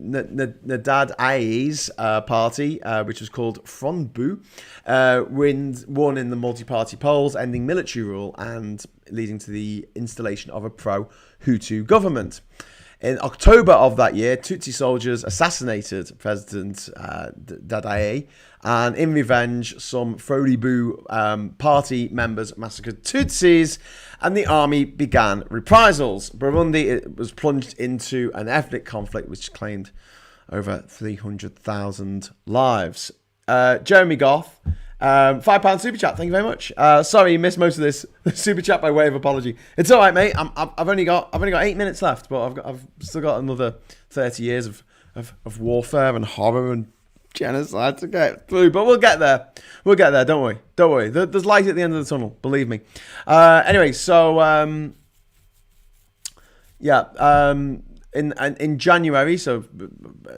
Nadad Aye's party, which was called Fronbu, won in the multi-party polls, ending military rule and leading to the installation of a pro-Hutu government. In October of that year, Tutsi soldiers assassinated President Dadaye, and in revenge, some Frolibu party members massacred Tutsis, and the army began reprisals. Burundi was plunged into an ethnic conflict which claimed over 300,000 lives. Jeremy Goff, £5 super chat. Thank you very much. Sorry, you missed most of this super chat by way of apology. It's all right, mate. I've only got 8 minutes left, but I've still got another 30 years of warfare and horror and genocide to get through. But we'll get there. We'll get there. Don't worry. There's light at the end of the tunnel. Believe me. Anyway, so In January, so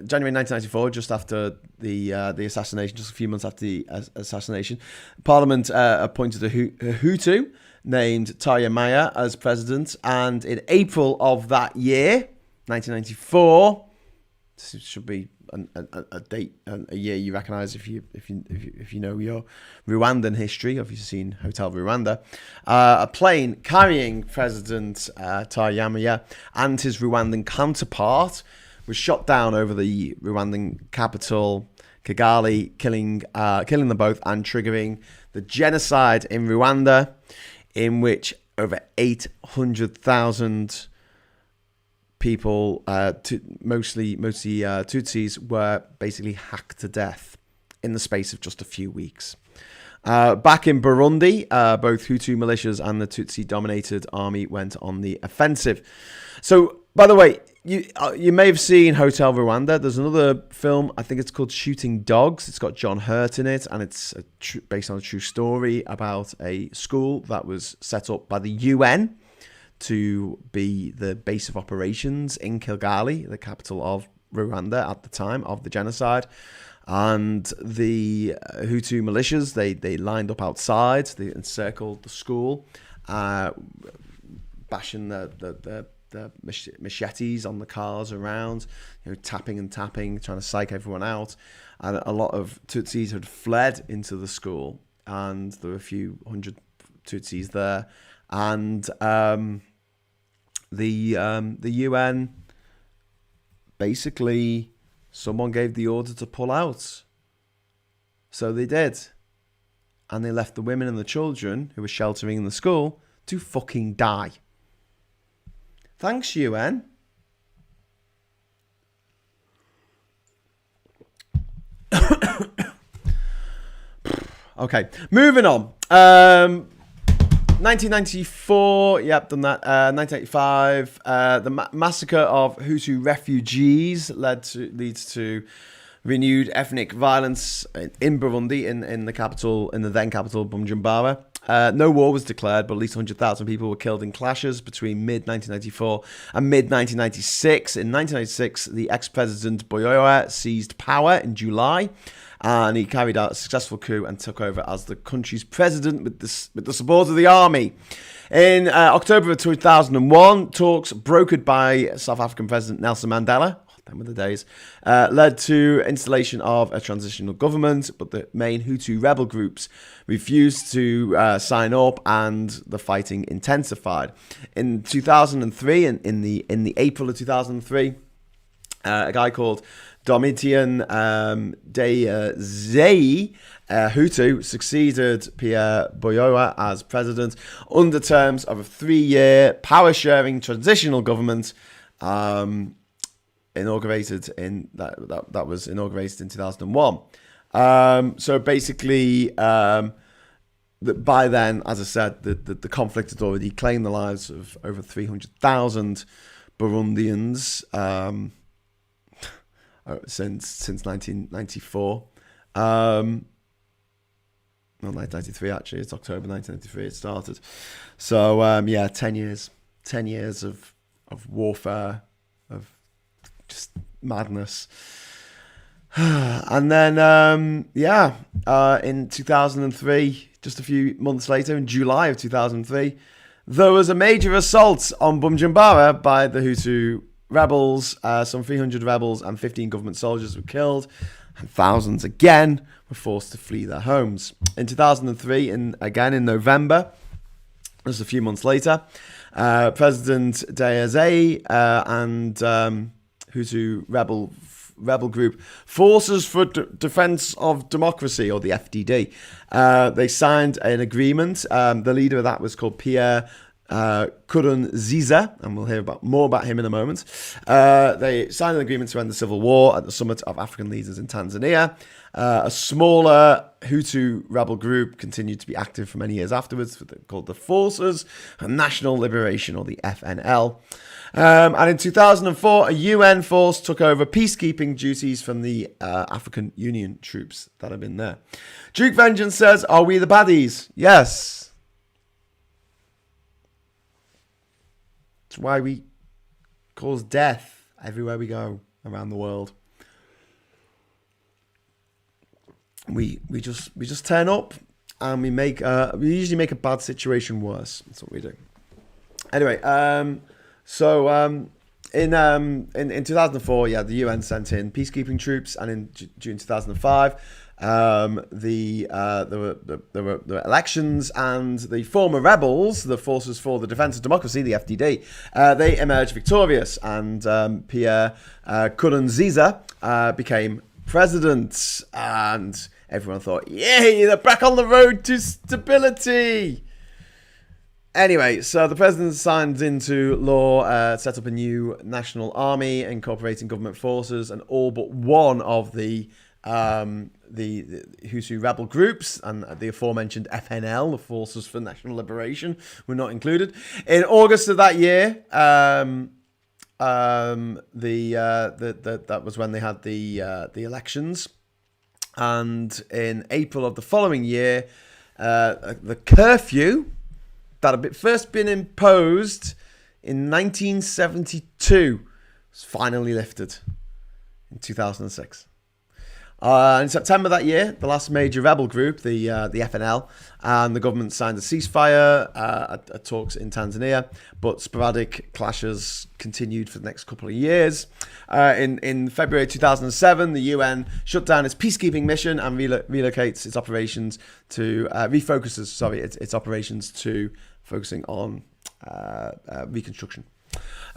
January 1994, just after the assassination, just a few months after the assassination, Parliament appointed a Hutu named Tarya Maya as president, and in April of that year, 1994, this should be a date, a year you recognise if you know your Rwandan history, or if you've seen Hotel Rwanda. A plane carrying President Taryamaya and his Rwandan counterpart was shot down over the Rwandan capital Kigali, killing them both and triggering the genocide in Rwanda, in which over 800,000 people, mostly Tutsis, were basically hacked to death in the space of just a few weeks. Back in Burundi, both Hutu militias and the Tutsi-dominated army went on the offensive. So, by the way, you may have seen Hotel Rwanda. There's another film, I think it's called Shooting Dogs. It's got John Hurt in it, and it's based on a true story about a school that was set up by the UN to be the base of operations in Kigali, the capital of Rwanda at the time of the genocide. And the Hutu militias, they lined up outside, they encircled the school, bashing the machetes on the cars around, tapping, trying to psych everyone out. And a lot of Tutsis had fled into the school, and there were a few hundred Tutsis there. And the UN, basically, someone gave the order to pull out. So they did. And they left the women and the children who were sheltering in the school to fucking die. Thanks, UN. Okay, moving on. 1994, yep, done that. 1985, the massacre of Hutu refugees leads to renewed ethnic violence in Burundi, in the capital, in the then capital, Bujumbura. No war was declared, but at least 100,000 people were killed in clashes between mid-1994 and mid-1996. In 1996, the ex-president Buyoya seized power in July, and he carried out a successful coup and took over as the country's president with the support of the army. In October of 2001, talks brokered by South African President Nelson Mandela, them were the days, led to installation of a transitional government, but the main Hutu rebel groups refused to sign up, and the fighting intensified. In 2003, in the April of 2003, a guy called Domitian Deyezei Hutu succeeded Pierre Buyoya as president under terms of a 3-year power-sharing transitional government inaugurated in that was inaugurated in 2001. So basically, by then, as I said, the conflict had already claimed the lives of over 300,000 Burundians since 1994. Not 1993, actually. It's October 1993 it started. So, 10 years. 10 years of warfare, of just madness. And then, in 2003, just a few months later, in July of 2003, there was a major assault on Bujumbura by the Hutu rebels. Some 300 rebels and 15 government soldiers were killed, and thousands again were forced to flee their homes. In 2003, in November, just a few months later, President Deyeze and Hutu rebel group Forces for Defense of Democracy, or the FDD, they signed an agreement. The leader of that was called Pierre Nkurunziza, and we'll hear more about him in a moment. They signed an agreement to end the civil war at the Summit of African Leaders in Tanzania. A smaller Hutu rebel group continued to be active for many years afterwards, called the Forces for National Liberation, or the FNL. And in 2004, a UN force took over peacekeeping duties from the African Union troops that have been there. Duke Vengeance says, are we the baddies? Yes. It's why we cause death everywhere we go around the world. We just turn up and we usually make a bad situation worse. That's what we do. Anyway, in 2004, the UN sent in peacekeeping troops, and in June 2005, there were elections, and the former rebels, the Forces for the Defense of Democracy, the FDD, they emerged victorious, and Pierre Nkurunziza became president, and everyone thought, yay, they're back on the road to stability. Anyway, so the president signed into law, set up a new national army incorporating government forces, and all but one of the Hutu rebel groups and the aforementioned FNL, the Forces for National Liberation, were not included. In August of that year, that was when they had the elections, and in April of the following year, the curfew that had first been imposed in 1972 was finally lifted in 2006. In September that year, the last major rebel group, the FNL, and the government signed a ceasefire at talks in Tanzania, but sporadic clashes continued for the next couple of years. In February 2007, the UN shut down its peacekeeping mission and relocates its operations to its operations to focusing on reconstruction.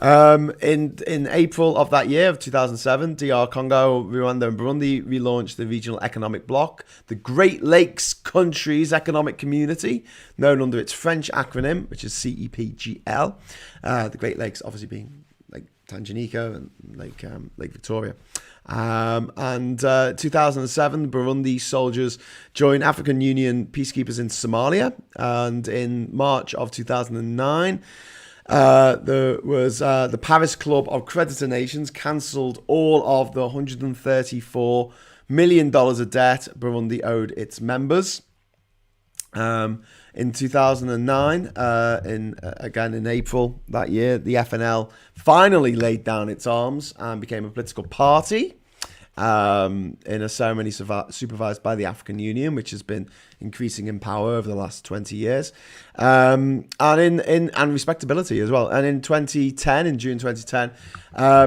In April of that year, of 2007, DR Congo, Rwanda and Burundi relaunched the regional economic bloc, the Great Lakes Countries Economic Community, known under its French acronym, which is CEPGL. The Great Lakes obviously being like Tanganyika and Lake Victoria. And 2007, Burundi soldiers joined African Union peacekeepers in Somalia. And in March of 2009, there was the Paris Club of Creditor Nations cancelled all of the $134 million of debt Burundi owed its members. In 2009, in April that year, the FNL finally laid down its arms and became a political party in a ceremony supervised by the African Union, which has been increasing in power over the last 20 years, and respectability as well. And in June 2010,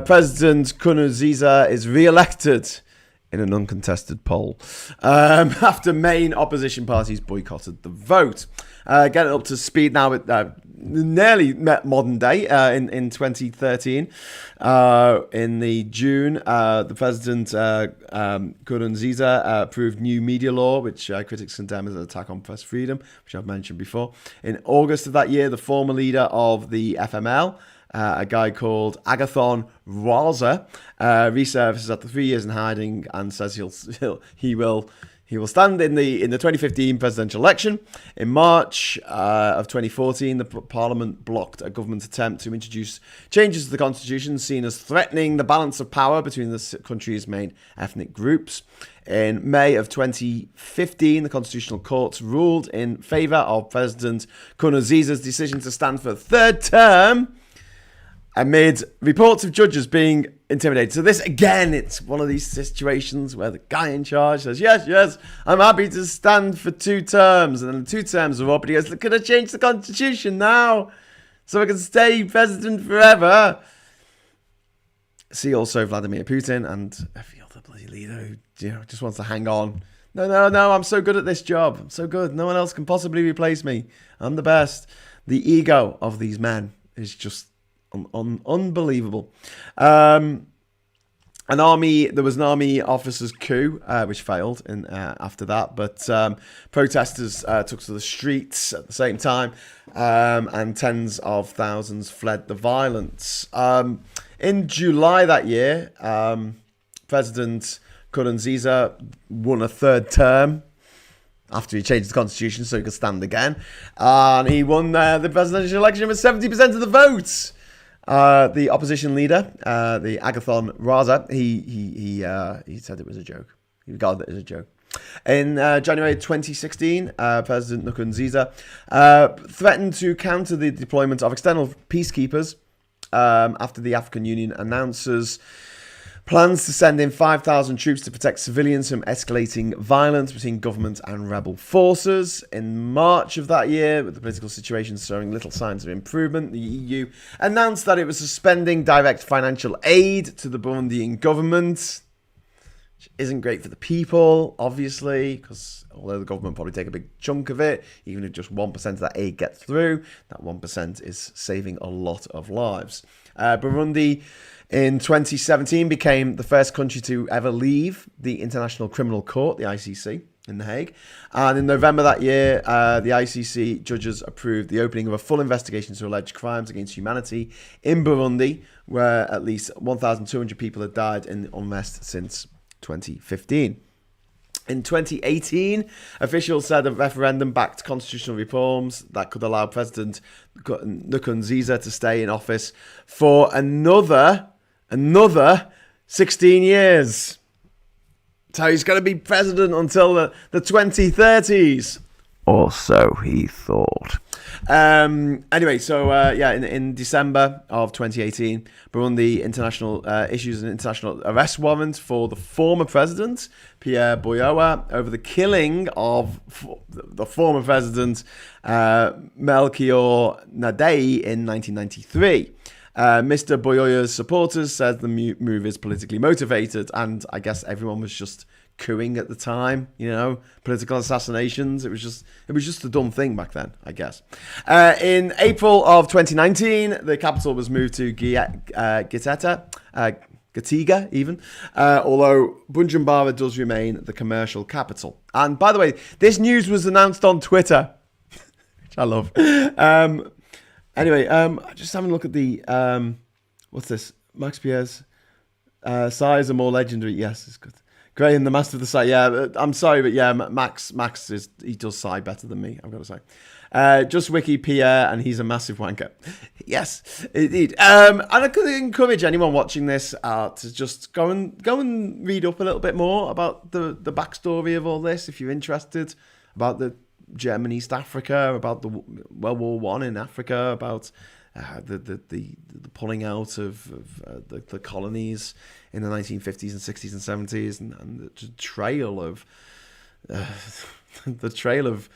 President Nkurunziza is re-elected in an uncontested poll after main opposition parties boycotted the vote. Getting up to speed now with nearly modern day. In 2013, in the June, the President Nkurunziza approved new media law, which critics condemn as an attack on press freedom, which I've mentioned before. In August of that year, the former leader of the FML, a guy called Agathon Rwanda, resurfaces after 3 years in hiding and says he will He will stand in the 2015 presidential election. In March of 2014, the Parliament blocked a government attempt to introduce changes to the constitution seen as threatening the balance of power between the country's main ethnic groups. In May of 2015, the Constitutional Court ruled in favour of President Nkurunziza's decision to stand for a third term amid reports of judges being intimidated. So this, again, it's one of these situations where the guy in charge says, yes, I'm happy to stand for 2 terms. And then the 2 terms are up, and he goes, can I change the constitution now so I can stay president forever? See also Vladimir Putin and every other bloody leader who just wants to hang on. No, I'm so good at this job. I'm so good. No one else can possibly replace me. I'm the best. The ego of these men is just unbelievable. There was an army officers' coup, which failed after that, but protesters took to the streets at the same time, and tens of thousands fled the violence. In July that year, President Nkurunziza won a 3rd term after he changed the constitution so he could stand again, and he won the presidential election with 70% of the votes. The opposition leader, the Agathon Raza, he said it was a joke. He regarded it as a joke. In January 2016, President Nkurunziza threatened to counter the deployment of external peacekeepers after the African Union announces plans to send in 5,000 troops to protect civilians from escalating violence between government and rebel forces. In March of that year, with the political situation showing little signs of improvement, the EU announced that it was suspending direct financial aid to the Burundian government, which isn't great for the people, obviously, because although the government probably take a big chunk of it, even if just 1% of that aid gets through, that 1% is saving a lot of lives. Burundi in 2017 became the first country to ever leave the International Criminal Court, the ICC, in The Hague. And in November that year, the ICC judges approved the opening of a full investigation into alleged crimes against humanity in Burundi, where at least 1,200 people had died in unrest since 2015. In 2018, officials said a referendum backed constitutional reforms that could allow President Nkurunziza to stay in office for another 16 years. So he's going to be president until the 2030s. Or so he thought. Anyway, so in December of 2018, Burundi International issues an international arrest warrant for the former president, Pierre Nkurunziza, over the killing of the former president, Melchior Ndadaye, in 1993. Mr. Boyoya's supporters said the move is politically motivated, and I guess everyone was just cooing at the time, political assassinations. It was just a dumb thing back then, I guess. In April of 2019, the capital was moved to Gitega even, although Bujumbura does remain the commercial capital. And by the way, this news was announced on Twitter, which I love. Anyway, just having a look at the, what's this? Max Pierre's size are more legendary. Yes, it's good. Graham, the master of the sigh. Yeah, I'm sorry, but yeah, Max he does sigh better than me, I've got to say. Just wiki Pierre, and he's a massive wanker. Yes, indeed. And I could encourage anyone watching this to just go and read up a little bit more about the backstory of all this, if you're interested, about the German East Africa, about the World War I in Africa, about the pulling out of the colonies in the 1950s and 60s and 70s, and the trail of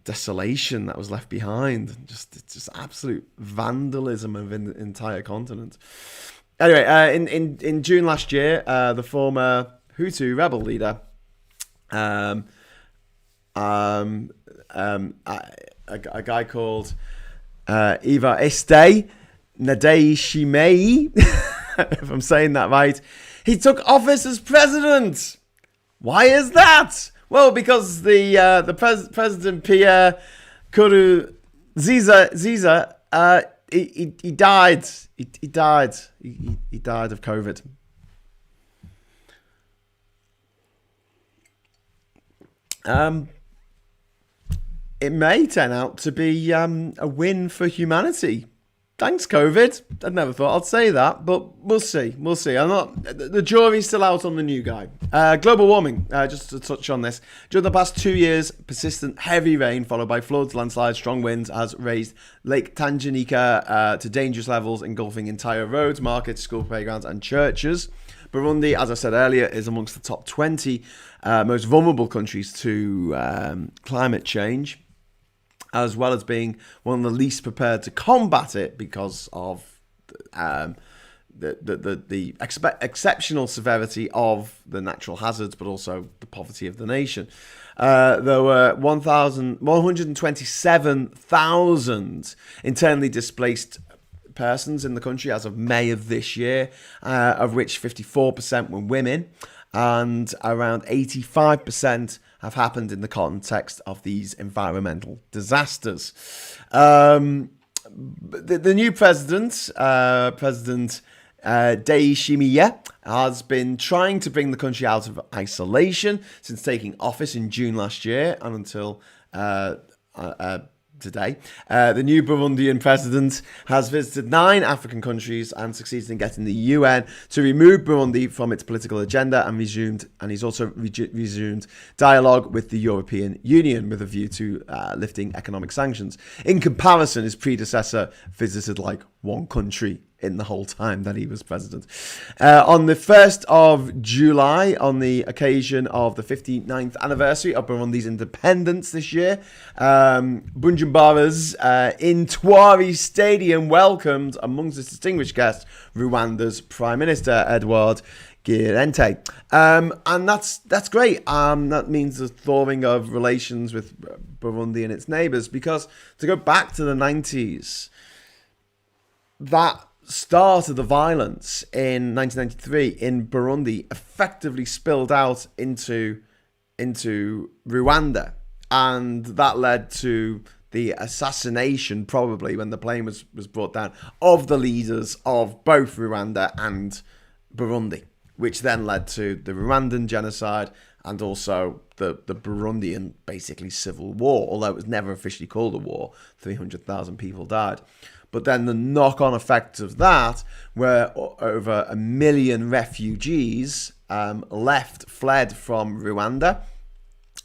desolation that was left behind. It's just absolute vandalism of an entire continent. Anyway, in June last year, the former Hutu rebel leader, a guy called Evariste Ndayishimiye, if I'm saying that right, he took office as president. Why is that? Well, because the President Pierre Nkurunziza, he died. He died of COVID. Um, it may turn out to be a win for humanity. Thanks, COVID. I never thought I'd say that, but we'll see. We'll see. I'm not. The jury's still out on the new guy. Global warming. Just to touch on this, during the past 2 years, persistent heavy rain followed by floods, landslides, strong winds has raised Lake Tanganyika to dangerous levels, engulfing entire roads, markets, school playgrounds, and churches. Burundi, as I said earlier, is amongst the top 20 most vulnerable countries to climate change, as well as being one of the least prepared to combat it because of the exceptional severity of the natural hazards, but also the poverty of the nation. There were 127,000 internally displaced persons in the country as of May of this year, of which 54% were women, and around 85% have happened in the context of these environmental disasters. The new president, President Ndayishimiye, has been trying to bring the country out of isolation since taking office in June last year and until today. The new Burundian president has visited 9 African countries and succeeded in getting the UN to remove Burundi from its political agenda, and he's also resumed dialogue with the European Union with a view to lifting economic sanctions. In comparison, his predecessor visited like one country in the whole time that he was president. On the 1st of July, on the occasion of the 59th anniversary of Burundi's independence this year, Bujumbura's Intwari Stadium welcomed, amongst its distinguished guests, Rwanda's Prime Minister, Edouard Girente. And that's great. That means the thawing of relations with Burundi and its neighbours, because to go back to the 90s, that start of the violence in 1993 in Burundi effectively spilled out into Rwanda, and that led to the assassination, probably when the plane was brought down, of the leaders of both Rwanda and Burundi, which then led to the Rwandan genocide and also the Burundian, basically, civil war, although it was never officially called a war. 300,000 people died. But then the knock-on effect of that, where over 1 million refugees fled from Rwanda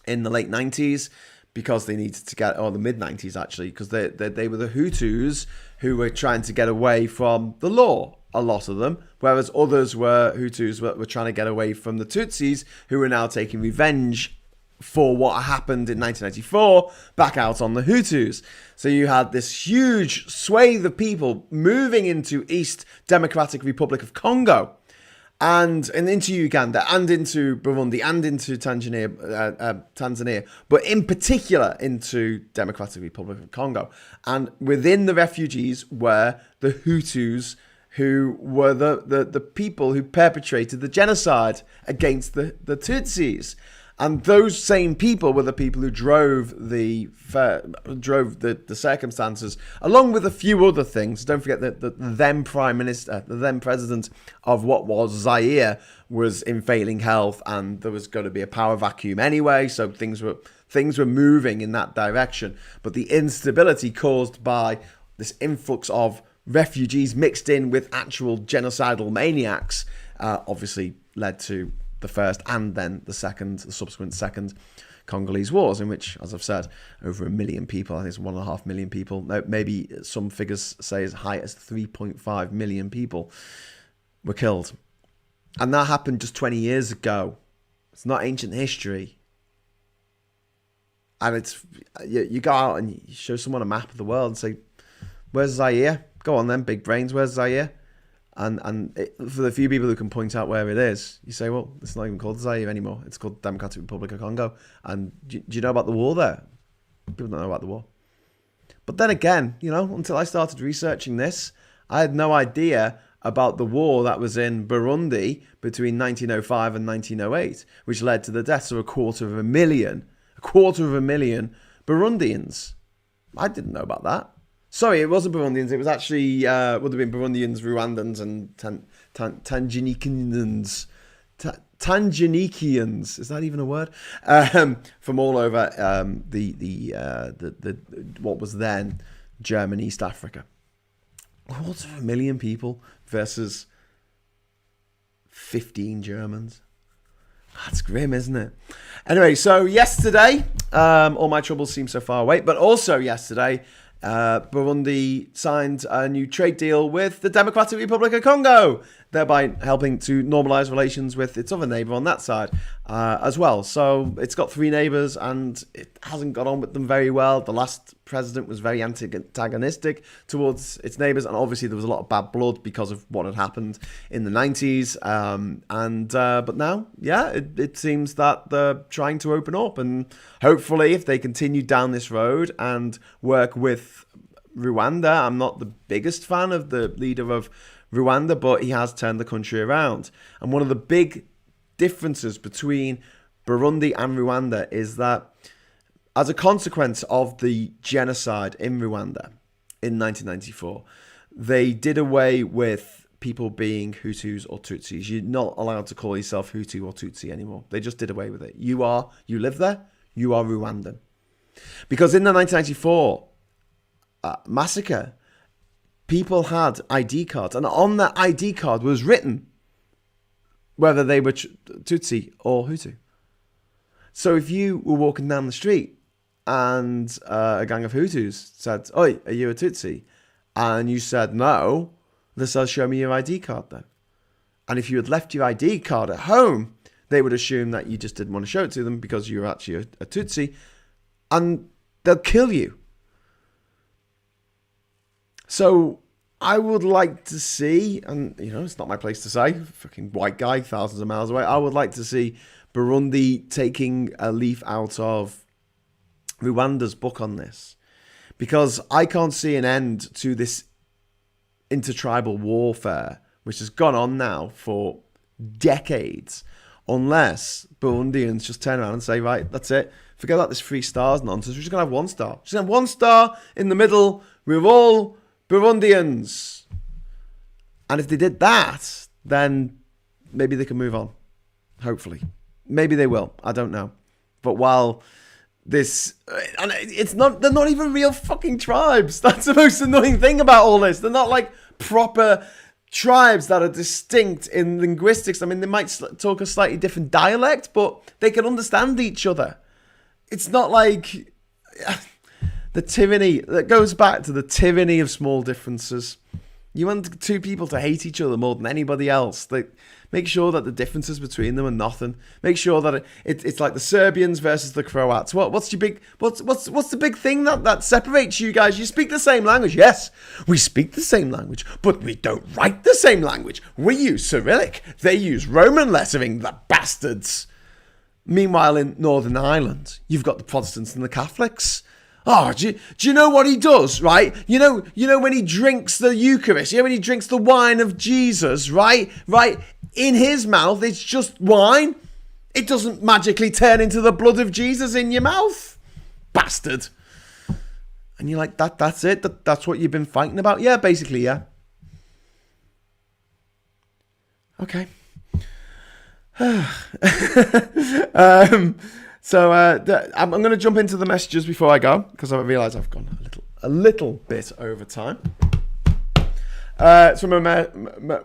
in the late 90s because they needed to get, or the mid-90s actually, because they were the Hutus who were trying to get away from the law, a lot of them, whereas others Hutus were trying to get away from the Tutsis, who were now taking revenge for what happened in 1994 back out on the Hutus. So you had this huge swathe of people moving into East Democratic Republic of Congo and into Uganda and into Burundi and into Tanzania, but in particular into Democratic Republic of Congo. And within the refugees were the Hutus, who were the people who perpetrated the genocide against the Tutsis. And those same people were the people who drove the circumstances, along with a few other things. Don't forget that the then Prime Minister, the then President of what was Zaire, was in failing health, and there was going to be a power vacuum anyway. So things were moving in that direction. But the instability caused by this influx of refugees mixed in with actual genocidal maniacs obviously led to the first and then the subsequent second Congolese wars, in which, as I've said, over 1 million people, I think it's 1.5 million people, maybe some figures say as high as 3.5 million people were killed. And that happened just 20 years ago. It's not ancient history. And it's, you go out and you show someone a map of the world and say, where's Zaire? Go on then, big brains, where's Zaire? And for the few people who can point out where it is, you say, well, it's not even called Zaire anymore. It's called Democratic Republic of Congo. And do you know about the war there? People don't know about the war. But then again, until I started researching this, I had no idea about the war that was in Burundi between 1905 and 1908, which led to the deaths of a quarter of a million Burundians. I didn't know about that. Sorry, it wasn't Burundians. It was actually, would have been Burundians, Rwandans, and Tanganyikans. Tanganyikans, is that even a word? From all over the what was then German East Africa. 250,000 people versus 15 Germans. That's grim, isn't it? Anyway, so yesterday, all my troubles seem so far away, but also yesterday, Burundi signed a new trade deal with the Democratic Republic of Congo, thereby helping to normalize relations with its other neighbor on that side as well. So it's got 3 neighbors and it hasn't got on with them very well. The last president was very antagonistic towards its neighbors, and obviously there was a lot of bad blood because of what had happened in the 90s. But now, yeah, it seems that they're trying to open up, and hopefully if they continue down this road and work with Rwanda, I'm not the biggest fan of the leader of Rwanda, but he has turned the country around. And one of the big differences between Burundi and Rwanda is that as a consequence of the genocide in Rwanda in 1994, they did away with people being Hutus or Tutsis. You're not allowed to call yourself Hutu or Tutsi anymore. They just did away with it. You live there, you are Rwandan. Because in the 1994 massacre, people had ID cards, and on that ID card was written whether they were Tutsi or Hutu. So if you were walking down the street and a gang of Hutus said, "Oi, are you a Tutsi?" and you said no, they said, "Show me your ID card then." And if you had left your ID card at home, they would assume that you just didn't want to show it to them because you were actually a Tutsi, and they'll kill you. So I would like to see, and it's not my place to say, fucking white guy, thousands of miles away, I would like to see Burundi taking a leaf out of Rwanda's book on this. Because I can't see an end to this intertribal warfare, which has gone on now for decades, unless Burundians just turn around and say, right, that's it. Forget about this 3 stars nonsense. We're just going to have 1 star. Just going to have 1 star in the middle. We're all Burundians. And if they did that, then maybe they can move on. Hopefully. Maybe they will. I don't know. But while this, and they're not even real fucking tribes. That's the most annoying thing about all this. They're not like proper tribes that are distinct in linguistics. I mean, they might talk a slightly different dialect, but they can understand each other. It's not like the tyranny that goes back to the tyranny of small differences. You want 2 people to hate each other more than anybody else. Make sure that the differences between them are nothing. Make sure that it's like the Serbians versus the Croats. What's the big thing that separates you guys? You speak the same language. Yes, we speak the same language, but we don't write the same language. We use Cyrillic. They use Roman lettering, the bastards. Meanwhile, in Northern Ireland, you've got the Protestants and the Catholics. Oh, do you know what he does, right? You know when he drinks the Eucharist, when he drinks the wine of Jesus, right? In his mouth, it's just wine. It doesn't magically turn into the blood of Jesus in your mouth. Bastard. And you're like, that's it? That's what you've been fighting about? Yeah, basically, yeah. Okay. So I'm going to jump into the messages before I go, because I realise I've gone a little bit over time. It's from a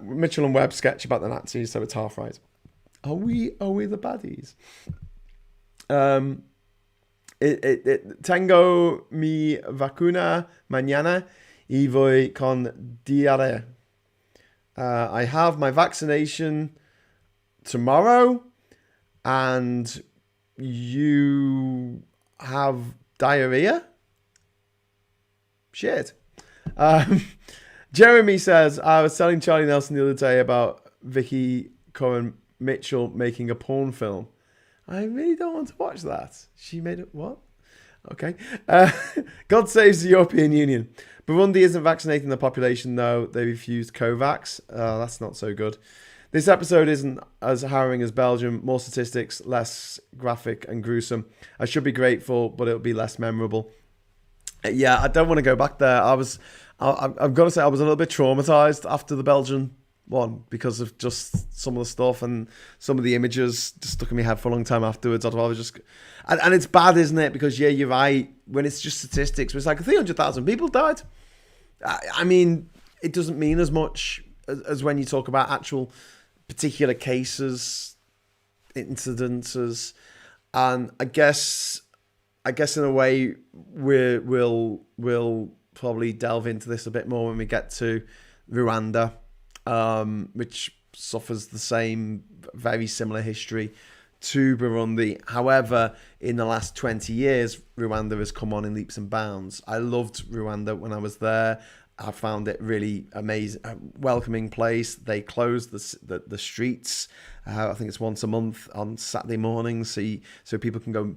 Mitchell and Webb sketch about the Nazis, so it's half right. Are we the baddies? Tengo mi vacuna mañana y voy con diarrea. I have my vaccination tomorrow, and you have diarrhea? Shit. Jeremy says, I was telling Charlie Nelson the other day about Vicky Cohen Mitchell making a porn film. I really don't want to watch that. She made it, what? Okay. God saves the European Union. Burundi isn't vaccinating the population, though. They refused Covax. That's not so good. This episode isn't as harrowing as Belgium. More statistics, less graphic and gruesome. I should be grateful, but it'll be less memorable. Yeah, I don't want to go back there. I've got to say I was a little bit traumatized after the Belgian one because of just some of the stuff and some of the images just stuck in my head for a long time afterwards. I was just, and it's bad, isn't it? Because yeah, you're right. When it's just statistics, it's like 300,000 people died. I mean, it doesn't mean as much as when you talk about actual particular cases, incidences, and I guess in a way we'll probably delve into this a bit more when we get to Rwanda, which suffers the same very similar history to Burundi. However, in the last 20 years, Rwanda has come on in leaps and bounds. I loved Rwanda when I was there. I found it really amazing, a welcoming place. They closed the streets. I think it's once a month on Saturday mornings, so people can go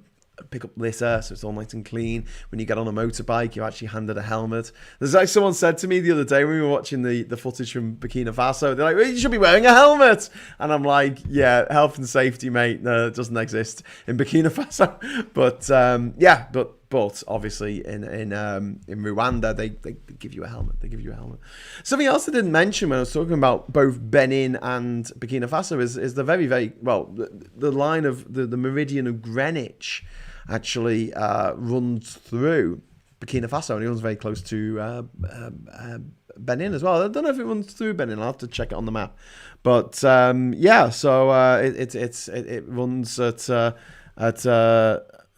pick up litter, so it's all nice and clean. When you get on a motorbike, you're actually handed a helmet. There's like someone said to me the other day when we were watching the footage from Burkina Faso, they're like, well, you should be wearing a helmet. And I'm like, yeah, health and safety, mate, no, it doesn't exist in Burkina Faso. But yeah, but obviously in Rwanda, they give you a helmet. They give you a helmet. Something else I didn't mention when I was talking about both Benin and Burkina Faso is the very, very, well, the line of the meridian of Greenwich actually runs through Burkina Faso, and it runs very close to Benin as well. I don't know if it runs through Benin. I'll have to check it on the map. But yeah, so it runs at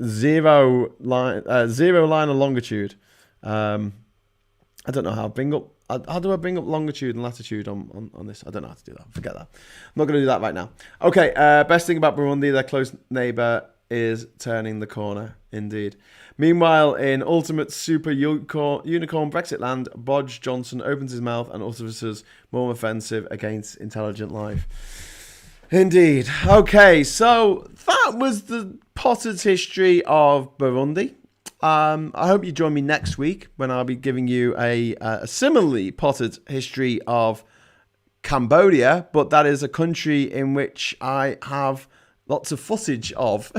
zero line of longitude. I don't know how do I bring up longitude and latitude on this? I don't know how to do that. Forget that. I'm not going to do that right now. Okay, best thing about Burundi, their close neighbour is turning the corner, indeed. Meanwhile, in ultimate super unicorn Brexit land, Boris Johnson opens his mouth and utters more offensive against intelligent life. Indeed. Okay, so that was the potted history of Burundi. I hope you join me next week when I'll be giving you a similarly potted history of Cambodia, but that is a country in which I have lots of footage of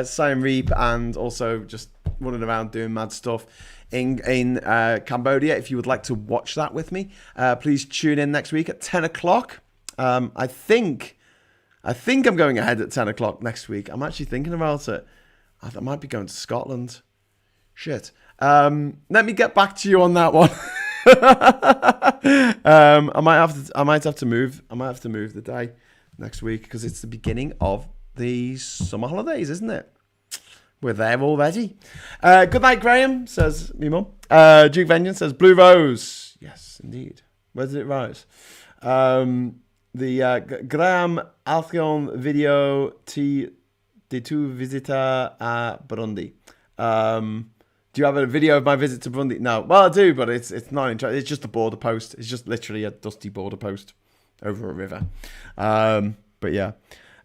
Siem Reap and also just running around doing mad stuff in Cambodia. If you would like to watch that with me, please tune in next week at 10 o'clock. I think I'm going ahead at 10 o'clock next week. I'm actually thinking about it. I might be going to Scotland. Shit. Let me get back to you on that one. I might have to move the day next week because it's the beginning of the summer holidays, isn't it? We're there already. Good night, Graham, says me mum. Duke Vengeance says Blue Rose. Yes, indeed. Where did it rise? The Graham Alcyon video de tu visita a Burundi. Do you have a video of my visit to Burundi? No. Well, I do, but it's not interesting. It's just a border post. It's just literally a dusty border post over a river. But yeah.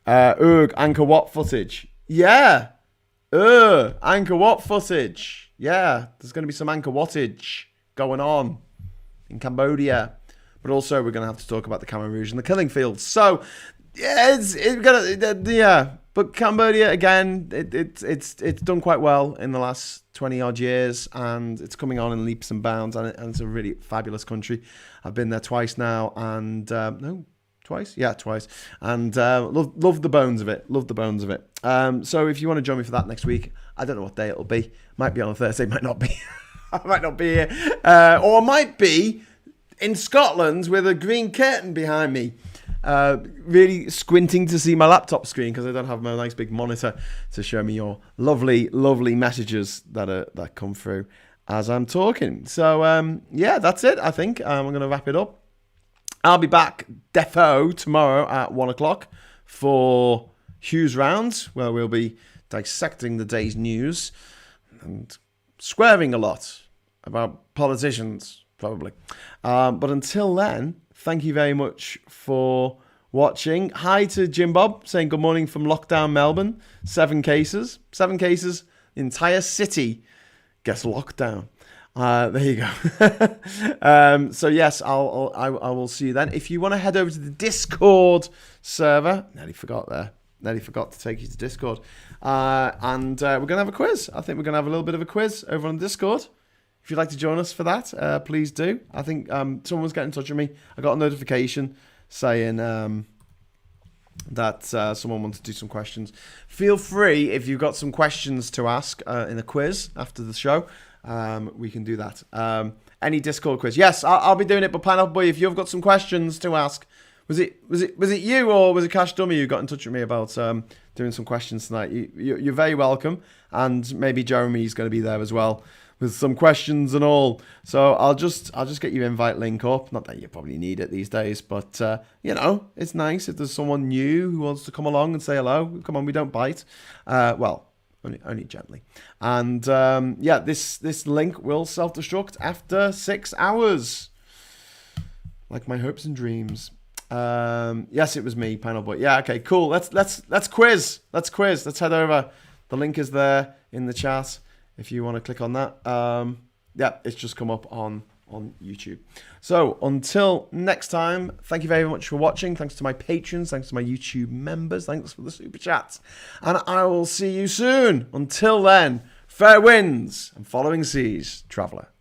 Angkor Wat footage. Yeah. Angkor Wat footage. Yeah. There's going to be some Angkor Wattage going on in Cambodia. But also we're going to have to talk about the Khmer Rouge and the killing fields. So, yeah, yeah. But Cambodia, again, it's done quite well in the last 20 odd years, and it's coming on in leaps and bounds, and it's a really fabulous country. I've been there twice now, and twice, and love the bones of it. So if you want to join me for that next week, I don't know what day it'll be. Might be on a Thursday, might not be. I might not be here, or might be in Scotland with a green curtain behind me. Really squinting to see my laptop screen because I don't have my nice big monitor to show me your lovely, lovely messages that come through as I'm talking. So, yeah, that's it, I think. I'm going to wrap it up. I'll be back defo tomorrow at 1 o'clock for Hughes Rounds, where we'll be dissecting the day's news and swearing a lot about politicians, probably. But until then, thank you very much for watching. Hi to Jim Bob saying good morning from lockdown Melbourne. 7 cases. The entire city gets locked down. There you go. So yes, I will see you then. If you want to head over to the Discord server, nearly forgot to take you to Discord. And we're going to have a quiz. I think we're going to have a little bit of a quiz over on Discord. if you'd like to join us for that, please do. I think someone's getting in touch with me. I got a notification saying that someone wanted to do some questions. Feel free, if you've got some questions to ask in a quiz after the show, we can do that. Any Discord quiz. Yes, I'll be doing it, but Pineapple Boy, if you've got some questions to ask, was it you or was it Cash Dummy who got in touch with me about doing some questions tonight? You're very welcome, and maybe Jeremy's going to be there as well with some questions and all. So I'll just get your invite link up. Not that you probably need it these days, but it's nice if there's someone new who wants to come along and say hello. Come on, we don't bite. Well, only gently. And this link will self-destruct after 6 hours, like my hopes and dreams. Yes, it was me, Panel Boy. Yeah, okay, cool. Let's quiz. Let's head over. The link is there in the chat if you want to click on that. It's just come up on YouTube. So until next time, thank you very much for watching. Thanks to my patrons, thanks to my YouTube members, thanks for the super chats, and I will see you soon. Until then, fair winds and following seas, traveller.